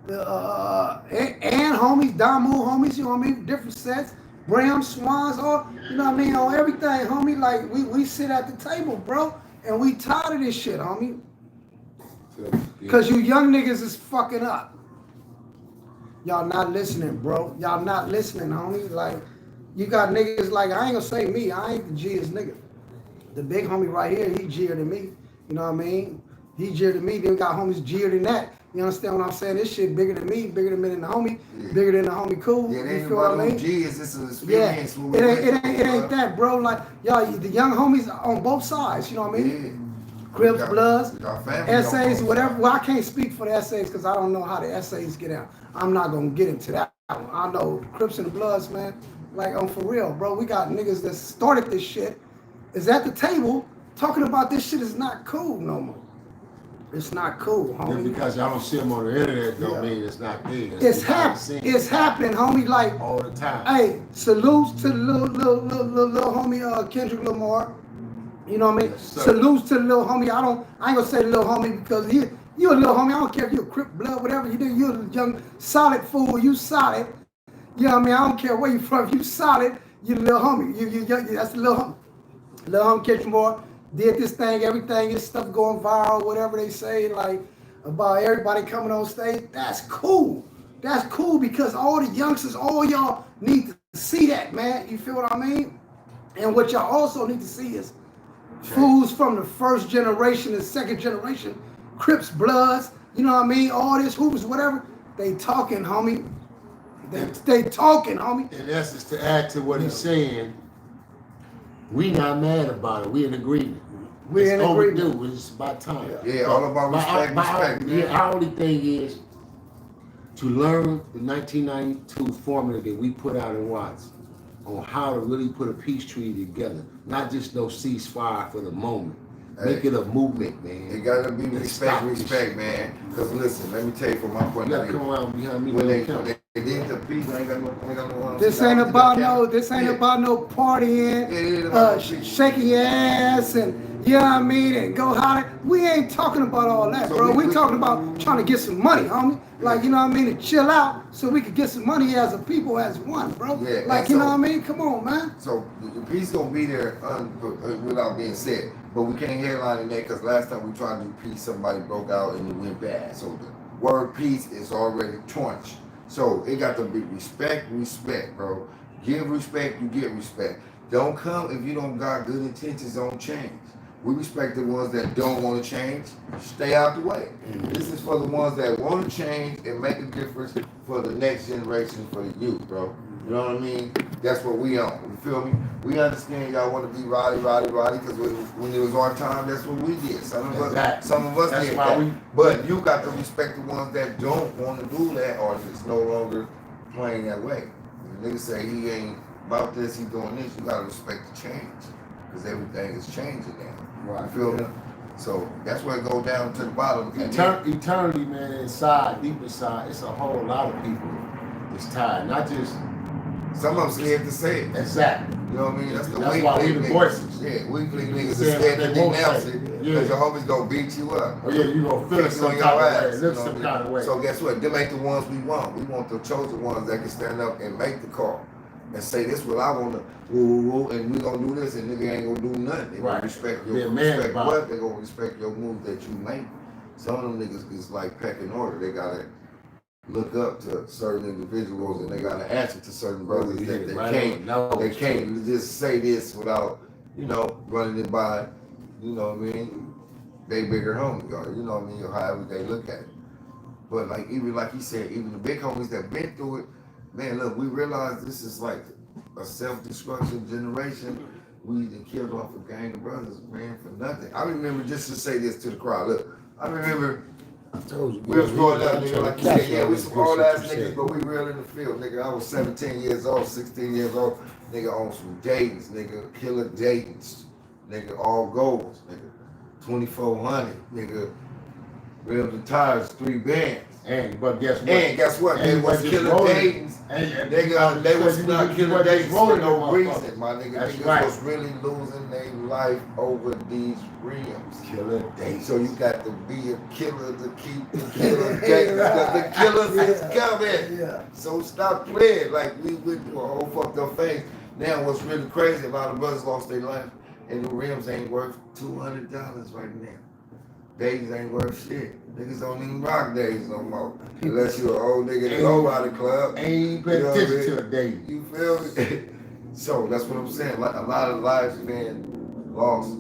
and homies, Damu homies, you know what I mean, different sets, Bram, Swans, all, you know what I mean, on everything, homie, like, we sit at the table, bro, and we tired of this shit, homie. Because you young niggas is fucking up. Y'all not listening, bro. Y'all not listening, homie. Like, you got niggas like, I ain't gonna say me, I ain't the G'est nigga. The big homie right here, he G'er than me. You know what I mean? He G'er than me, then got homies G'er than that. You understand what I'm saying? This shit bigger than me than the homie, bigger than the homie cool. Yeah, you feel what I mean? G's, this is an experience. Yeah, it ain't that, bro. Like, y'all, the young homies on both sides, you know what I mean? Yeah. Crips, Bloods, essays, whatever. Well, I can't speak for the essays because I don't know how the essays get out. I'm not gonna get into that one. I know Crips and the Bloods, man. Like, for real, bro. We got niggas that started this shit, is at the table talking about this shit is not cool no more. It's not cool, homie. Just because y'all don't see them on the internet don't mean it's not big. It's happening, homie. Like, all the time. Hey, salutes to the little homie Kendrick Lamar. You know what I mean? Yes, salutes to the little homie. I ain't gonna say the little homie because you a little homie. I don't care if you're a Crip, Blood, whatever you do. You're a young, solid fool. You solid. You know what I mean? I don't care where you from. If you solid, you a little homie. That's the little homie. Little homie Kendrick Lamar did this thing. Everything, his stuff going viral. Whatever they say, like about everybody coming on stage. That's cool. That's cool because all the youngsters, all y'all need to see that, man. You feel what I mean? And what y'all also need to see is fools from the first generation and second generation, Crips, Bloods, you know what I mean? All this hoopers, whatever. They talking, homie. They talking, homie. In essence, to add to what he's saying, we not mad about it. We in agreement. We're in agreement. Overdue. It's about time. Yeah, all about respect, respect, man. Yeah, our only thing is to learn the 1992 formula that we put out in Watts on how to really put a peace treaty together. Not just no ceasefire for the moment. Make it a movement, man. It gotta be respect, man. Because listen, let me tell you from my point You of gotta view. come around behind me When when they did the peace, I ain't got no. This ain't about no partying, shaking your ass and you know what I mean, and go holler. We ain't talking about all that, So bro. we We talking about trying to get some money, homie. Like, you know what I mean, to chill out so we could get some money as a people, as one, bro. Yeah, like, you know what I mean? Come on, man. So the peace gonna be there without being said, but we can't headline in there because last time we tried to do peace, somebody broke out and it went bad. So the word peace is already tarnished. So it got to be respect, bro. Give respect, you get respect. Don't come if you don't got good intentions on change. We respect the ones that don't want to change. Stay out the way. This is for the ones that want to change and make a difference for the next generation, for the youth, bro. You know what I mean? That's what we on. You feel me? We understand y'all want to be rowdy, because when it was our time, that's what we did. Some of us That's did why that. But you got to respect the ones that don't want to do that or it's no longer playing that way. When the nigga say he ain't about this, he doing this, you got to respect the change. Because everything is changing now. Right. You feel me? So that's where it goes down to the bottom. Eternity, man, inside, deep inside, it's a whole lot of people that's tired. Not just some of them scared to say it. exactly. You know what I mean? That's why we the voices. Yeah, weekly niggas are Saying scared what to they won't denounce say. it Yeah. because your homies gonna beat you up. Oh yeah, you gonna feel it some Kick you kind on of your way. ass, Look you know some what I kind mean? of way. So guess what? Them ain't the ones we want. We want the chosen ones that can stand up and make the call and say this what I wanna and we gonna do this and nigga ain't gonna do nothing. They gonna respect your they gonna respect your move that you make. Some of them niggas is like pecking order. They gotta look up to certain individuals and they gotta answer to certain brothers that they can't just say this without, you know, running it by, you know what I mean, they bigger homie, or you know what I mean, or however they look at it. But like even like he said, even the big homies that been through it, man, look, we realize this is like a self-destruction generation. We done killed off a gang of brothers, man, for nothing. I remember, just to say this to the crowd, look, I remember I told you, we was growing up, nigga, like you said, yeah, we some some old ass niggas, but we real in the field, nigga. I was 17 years old, 16 years old, nigga, on some Dayton's, nigga, killer Dayton's, nigga, all golds, nigga, 2400, nigga, rims and tires, 3 bands. But guess what? They was killer Dayton's. They was not killer Dayton's for no reason, my nigga. Niggas was really losing their life over these rims. Killer Dayton's. So you got to be a killer to keep the killer Dayton's. The killers is coming. Yeah. So stop playing. Like we went through a whole fucked up phase. Now what's really crazy, a lot of brothers lost their life and the rims ain't worth $200 right now. Days ain't worth shit. Niggas don't even rock days no more. Unless you're an old nigga that go by the club. Ain't pay attention to a day. You feel me? So that's what I'm saying. Like a lot of lives been lost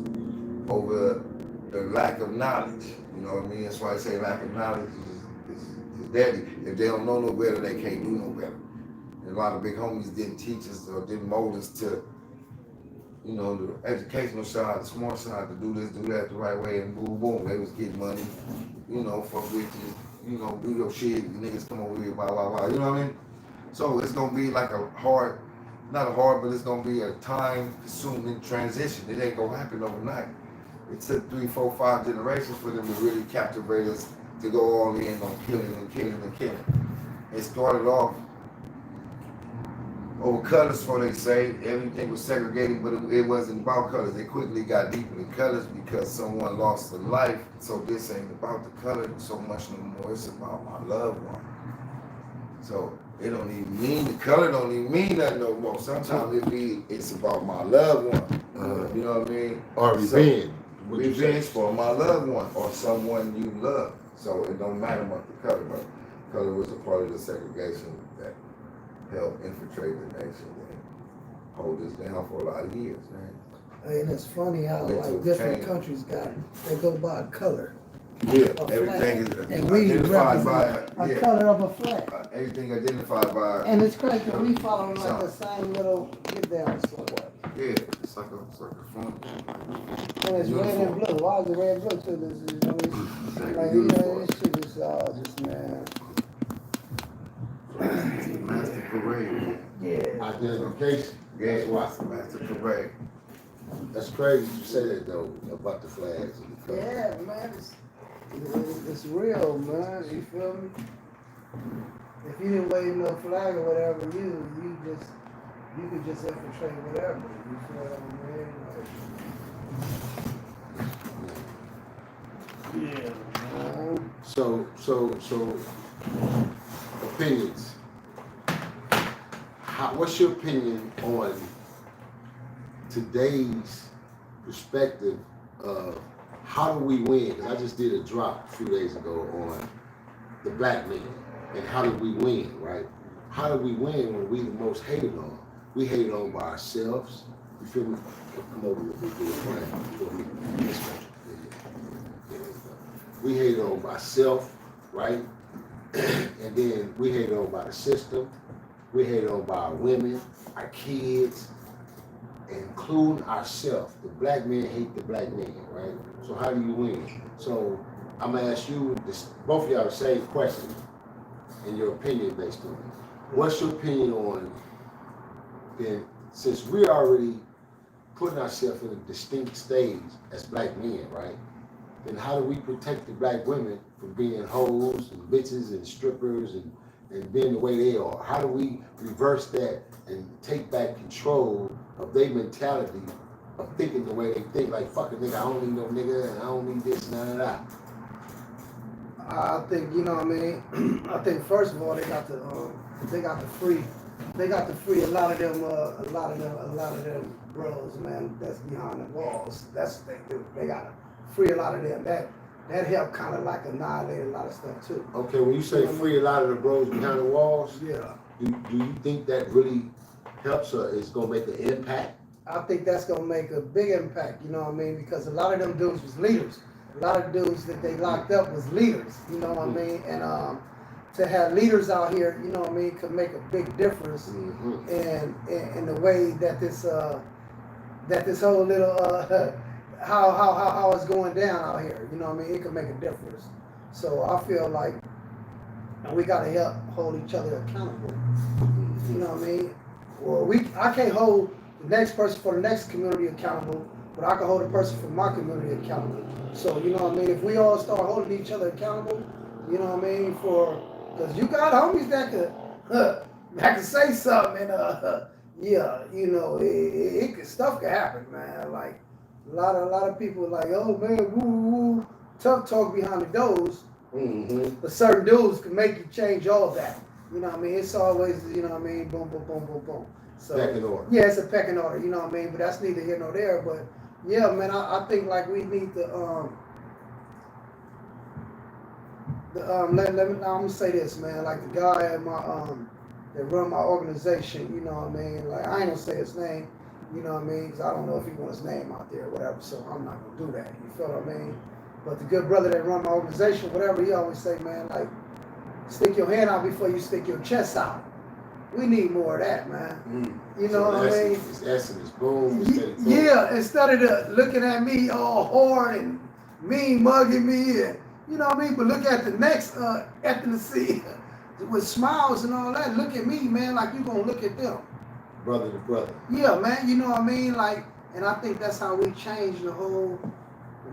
over the lack of knowledge. You know what I mean? That's why I say lack of knowledge is deadly. If they don't know no better, they can't do no better. And a lot of big homies didn't teach us or didn't mold us to, you know, the educational side, the smart side, to do this, do that the right way, and boom, boom. They was getting money, you know, fuck with you, you know, do your shit, you niggas come over here, blah, blah, blah, you know what I mean? So it's gonna be like a hard, not a hard, but it's gonna be a time-consuming transition. It ain't gonna happen overnight. It took 3, 4, 5 generations for them to really captivate us to go all in on killing and killing and killing. It started off over colors, for they say everything was segregated, but it wasn't about colors. They quickly got deeper in colors because someone lost a life. So this ain't about the color so much no more. It's about my loved one. So it don't even mean, the color don't even mean nothing no more. Sometimes it's about my loved one. You know what I mean? Or revenge. Revenge for my loved one or someone you love. So it don't matter about the color, but color was a part of the segregation that helped infiltrate the nation. hold this down for a lot of years, man. And it's funny how Went like to different change. countries they go by color. Yeah, A everything flag. is And we identified by represent a color of a flag. everything identified by. And it's crazy, we follow like South. the same little get down somewhat. Yeah, it's like a front. And it's red and blue. Why is it red and blue too? This is, this shit is just man. Master parade, man. Yeah. Identification. Yeah, That's why. Master parade. That's crazy you say that though about the flags and the colors. Yeah, man, it's real, man. You feel me? If you didn't wave no flag or whatever, you could just infiltrate whatever. You feel what I mean? Like, yeah, man. So opinions. What's your opinion on today's perspective of how do we win? Because I just did a drop a few days ago on the black man and how did we win, right? How do we win when we the most hated on? We hated on by ourselves. You feel me? Come over with me. We hated on by self, right? And then we hated on by the system. We hated on by our women, our kids, including ourselves. The black man hate the black man, right? So how do you win? So I'm gonna ask you both of y'all the same question and your opinion based on it. What's your opinion on then, since we're already putting ourselves in a distinct stage as black men, right? Then how do we protect the black women from being hoes and bitches and strippers and being the way they are? How do we reverse that and take back control of their mentality of thinking the way they think? Like, fuck a nigga, I don't need no nigga, and I don't need this, none of that. I think, you know what I mean? I think first of all they got to free a lot of them bros, man, that's behind the walls. That's what they do. They gotta free a lot of them. That helped kind of like annihilate a lot of stuff too. Okay, when you say free a lot of the bros behind the walls, Yeah. do you think that really helps or is gonna make an impact? I think that's gonna make a big impact, you know what I mean? Because a lot of them dudes was leaders. A lot of dudes that they locked up was leaders, you know what I mean? And to have leaders out here, you know what I mean, could make a big difference in the way that this whole little how it's going down out here, you know what I mean? It could make a difference. So I feel like we gotta help hold each other accountable. You know what I mean? Well, I can't hold the next person for the next community accountable, but I can hold a person for my community accountable. So, you know what I mean? If we all start holding each other accountable, you know what I mean? Because you got homies that could say something and, yeah, you know, stuff could happen, man. Like, a lot of people are like, oh, man, woo, tough talk behind the doors. But certain dudes can make you change all that. You know what I mean? It's always, you know what I mean, boom, boom, boom, boom, boom. So, pecking order. Yeah, it's a pecking order, you know what I mean? But that's neither here nor there. But yeah, man, I think like we need to I'm gonna say this, man. Like the guy at my that run my organization, you know what I mean? Like I ain't gonna say his name, you know what I mean? Because I don't know if he wants his name out there or whatever. So I'm not gonna do that. You feel what I mean? But the good brother that run my organization, whatever, he always say, man, like stick your hand out before you stick your chest out. We need more of that, man. You know what I mean? It's essence, boom. Yeah, instead of looking at me all hard and mean mugging me, and you know what I mean? But look at the next ethnicity with smiles and all that. Look at me, man, like you gonna look at them. Brother to brother. Yeah, man, you know what I mean? Like, and I think that's how we change the whole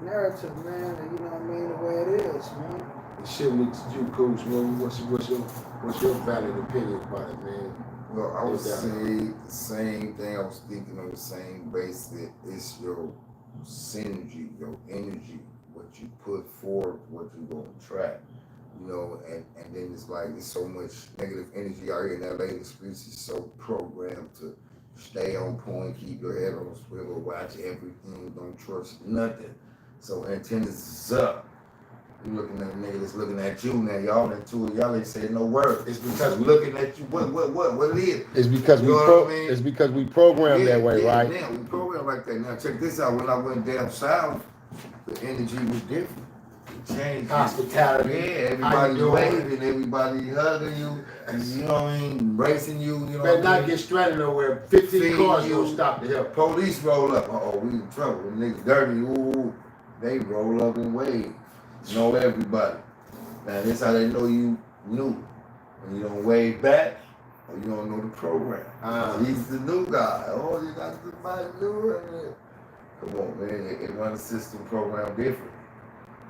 narrative, man, and you know what I mean, the way it is, man. And shit with you, Coach, man. What's your valid opinion about it, man? Well, I would say the same thing. I was thinking on the same base that it's your synergy, your energy, what you put forward, what you gonna attract. You know, and then it's like there's so much negative energy out here in LA. The streets is so programmed to stay on point, keep your head on a swivel, watch everything, don't trust nothing. So antennas is up. You looking at a nigga that's looking at you now. Y'all into it. Y'all ain't saying no word. It's because we looking at you. What it is? It's because it's because we programmed that way, right? Yeah, we programmed like that. Now check this out. When I went down south, the energy was different. It changed. Hospitality. Yeah, everybody waving, everybody hugging you. You know what I mean? Embracing you. You know. Better not get stranded nowhere. 15 cars you. don't stop to help. Police roll up. Oh, we in trouble. When niggas dirty. Ooh, they roll up and wave. Know everybody. Now this how they know you new. When you don't wave back, or you don't know the program. He's the new guy. Oh, you got somebody new. Come on, man. They run the system program different.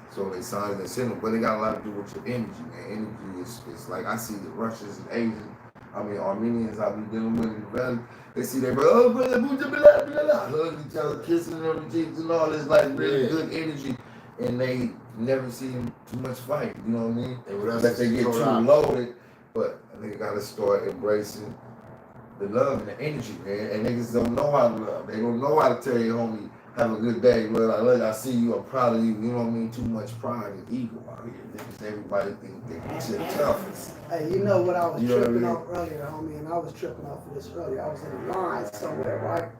So they sign the incentive, but it got a lot to do with your energy, man. Energy is like I see the Russians and Asians, Armenians I be dealing with in the valley. They see their brother, hug each other, kissing on the cheeks and all this like really good energy. And they never see him too much fight, you know what I mean? That they get too loaded, but they gotta start embracing the love and the energy, man. And niggas don't know how to love. They don't know how to tell your homie, have a good day. Well, look, I see you, I'm proud of you. You know what I mean? Too much pride and ego out here. Niggas, everybody think they shit tough. Hey, you know what I was tripping off earlier, homie, and I was tripping off of this earlier. I was in a line somewhere, right?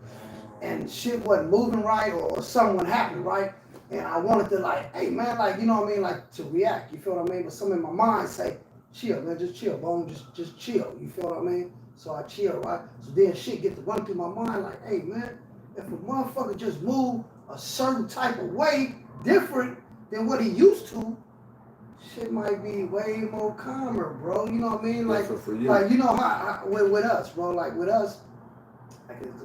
And shit wasn't moving right or something happened, right? And I wanted to like, hey man, like, you know what I mean? Like to react, you feel what I mean? But something in my mind say, chill, man, just chill, bone, just chill, you feel what I mean? So I chill, right? So then shit get to run through my mind like, hey man, if a motherfucker just move a certain type of way, different than what he used to, shit might be way more calmer, bro. You know what I mean? Like, like you know how with us, bro, like with us,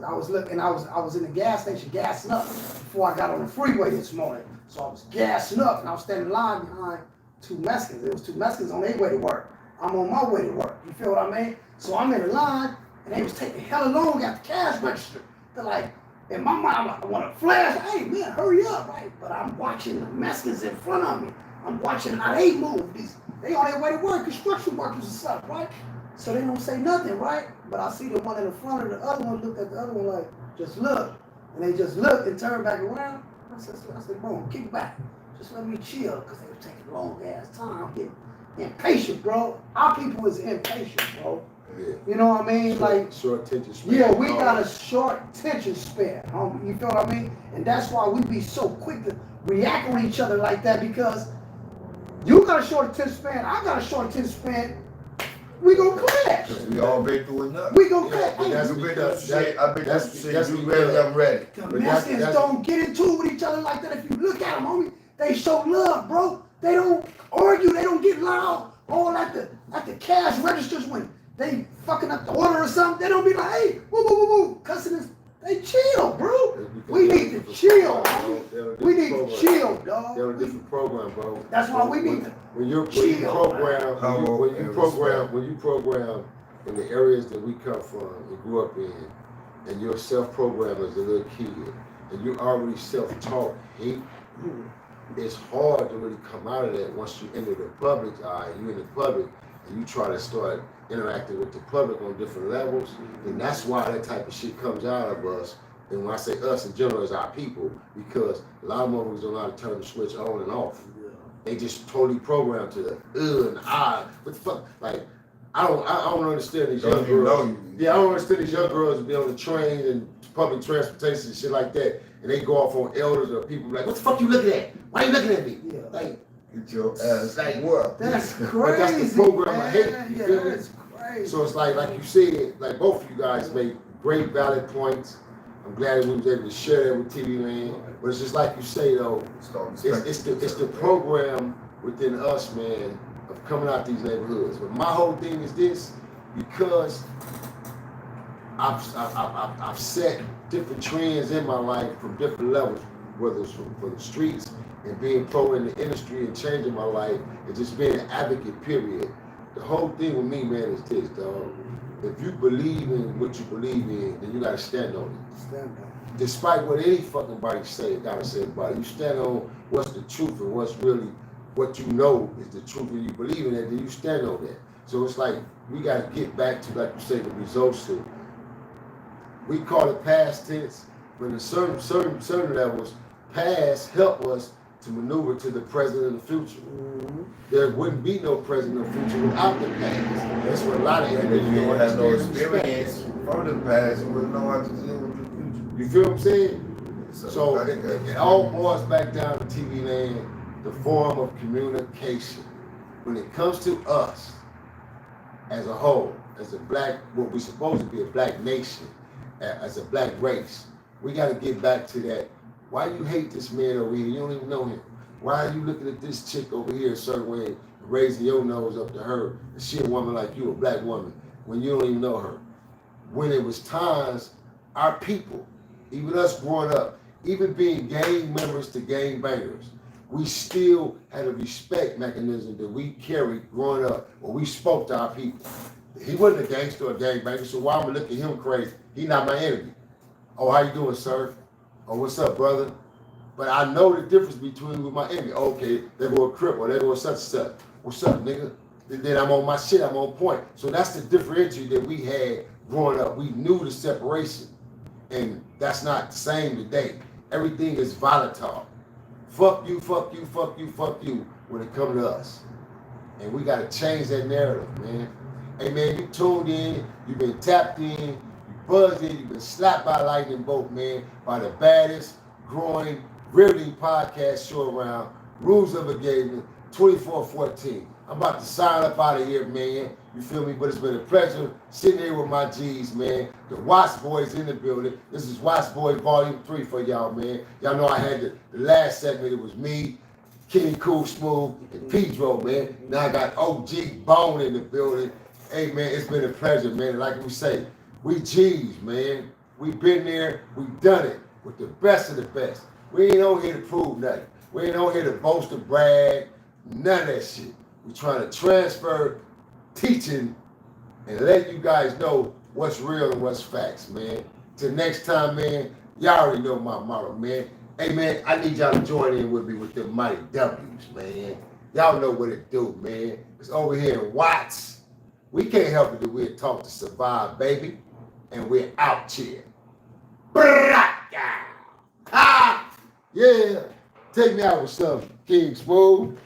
I was looking, I was in the gas station gassing up before I got on the freeway this morning. So I was gassing up and I was standing in line behind two Mexicans. There was two Mexicans on their way to work. I'm on my way to work. You feel what I mean? So I'm in the line and they was taking hella long at the cash register. They're like, in my mind, I'm like, I want to flash. Hey man, hurry up, right? But I'm watching the Mexicans in front of me. I'm watching how they move. They on their way to work, construction workers and stuff, right? So they don't say nothing, right? But I see the one in the front of the other one look at the other one like, just look. And they just look and turn back around. I said, bro, kick back. Just let me chill, because they were taking long ass time. I'm getting impatient, bro. Our people is impatient, bro. Yeah. You know what I mean? Short attention span. Yeah, we got a short attention span, homie. You feel what I mean? And that's why we be so quick to react on each other like that, because you got a short attention span, I got a short attention span. We gonna clash. We all been through enough. We gonna clash. I've been through shit. You ready? I'm ready. The Mexicans don't get into it with each other like that. If you look at them, homie, they show love, bro. They don't argue. They don't get loud. All at the cash registers when they fucking up the order or something. They don't be like, hey, woo, woo, woo, woo, cussing us. They chill, bro. We need to chill, homie. We need to chill, dog. They're a different program, bro. That's why we need to when you program in the areas that we come from and grew up in, and you're self-programmed as a little kid, and you're already self-taught hate, it's hard to really come out of that once you enter the public eye. You in the public, and you try to start interacting with the public on different levels, and that's why that type of shit comes out of us. And when I say us in general, it's our people, because a lot of motherfuckers don't know how to turn the switch on and off. They just totally programmed to the and I. What the fuck? Like, I don't understand these young girls. Yeah, I don't understand these young girls be on the train and public transportation and shit like that, and they go off on elders or people like, what the fuck you looking at? Why you looking at me? Yeah. Like, get your ass like what? That's crazy. But that's the program I hate. You feel me? That's crazy. So it's like you said, like both of you guys made great valid points. I'm glad we was able to share that with TV Man. But it's just like you say though, it's the program within us, man, of coming out these neighborhoods. But my whole thing is this, because I've set different trends in my life from different levels, whether it's from the streets and being pro in the industry and changing my life and just being an advocate, period. The whole thing with me, man, is this, dog. If you believe in what you believe in, then you gotta stand on it. Stand on it. Despite what any fucking body gotta say about it, you stand on what's the truth and what's really what you know is the truth, and you believe in it, then you stand on that. So it's like we gotta get back to, like you say, the results. We call it past tense, but in certain levels, past help us to maneuver to the present and the future. Mm-hmm. There wouldn't be no present or future without the past. That's what a lot of And if you don't have no individuals experience from the past, you wouldn't know how to deal with the future. You feel what I'm saying? So I think it all boils back down to TV land, the form of communication. When it comes to us as a whole, as a black, what we're supposed to be a black nation, as a black race, we got to get back to that. Why you hate this man over here? You don't even know him. Why are you looking at this chick over here a certain way, raising your nose up to her? And she a woman like you, a black woman, when you don't even know her. When it was times, our people, even us growing up, even being gang members to gang bangers, we still had a respect mechanism that we carried growing up when we spoke to our people. He wasn't a gangster or a gangbanger, so why am I looking at him crazy? He not my enemy. Oh, how you doing, sir? Oh, what's up, brother? But I know the difference between with my enemy. Okay, they go a crip or they go such and such. What's up, nigga? Then I'm on my shit, I'm on point. So that's the differential that we had growing up. We knew the separation. And that's not the same today. Everything is volatile. Fuck you, fuck you, fuck you, fuck you when it comes to us. And we got to change that narrative, man. Hey, man, you tuned in, you've been tapped in, you buzzed in, you've been slapped by a lightning bolt, man, by the baddest, growing, riveting podcast show around, Rules of Engagement, 2414. I'm about to sign up out of here, man. You feel me? But it's been a pleasure sitting here with my G's, man. The Watts Boys in the building. This is Watts Boys Volume 3 for y'all, man. Y'all know I had the last segment. It was me, Kenny Cool Smooth, and Pedro, man. Now I got OG Bone in the building. Hey, man, it's been a pleasure, man. Like we say, we G's, man. We been there. We done it with the best of the best. We ain't on here to prove nothing. We ain't on here to boast or brag. None of that shit. We trying to transfer teaching and let you guys know what's real and what's facts, man. Till next time, man, y'all already know my motto, man. Hey, man, I need y'all to join in with me with the mighty W's, man. Y'all know what it do, man. It's over here in Watts. We can't help it that we're taught to survive, baby. And we're out here. Ha! Yeah. Take me out with some King Smooth.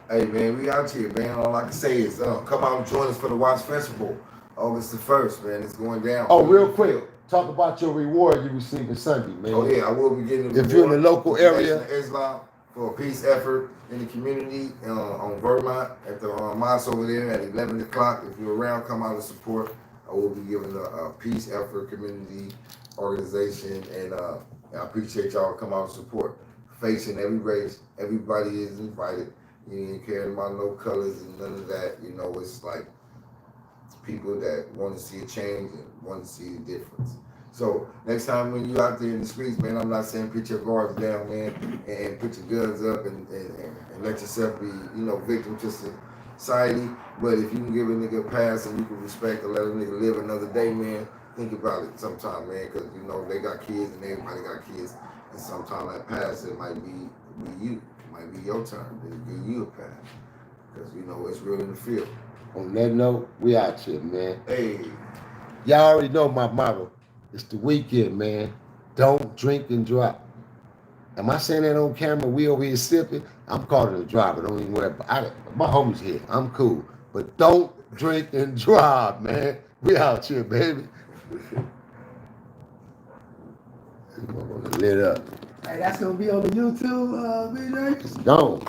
Hey, man, we out here, man. All I can say is come out and join us for the Watts Festival, August the 1st, man. It's going down. Oh, real quick. Talk about your reward you received Sunday, man. Oh, yeah, I will be getting a if you're in the local area. Islam for a peace effort in the community on Vermont at the mosque over there at 11 o'clock. If you're around, come out and support. I will be giving a peace effort community organization, and I appreciate y'all come out and support. Facing every race, everybody is invited. You ain't caring about no colors and none of that. You know, it's like people that want to see a change and want to see a difference. So next time when you out there in the streets, man, I'm not saying put your guards down, man, and put your guns up and let yourself be, you know, victim to society. But if you can give a nigga a pass and you can respect and let a nigga live another day, man, think about it sometime, man, because, you know, they got kids and everybody got kids. And sometimes that pass, it might be you. It might be your turn to give you a pass. Because, you know, it's real in the field. On that note, we out here, man. Hey. Y'all already know my motto. It's the weekend, man. Don't drink and drive. Am I saying that on camera? We over here sipping. I'm calling it a driver. Don't even worry about it. My homie's here. I'm cool. But don't drink and drive, man. We out here, baby. Lit up. Hey, that's gonna be on the YouTube, BJ. It's gone.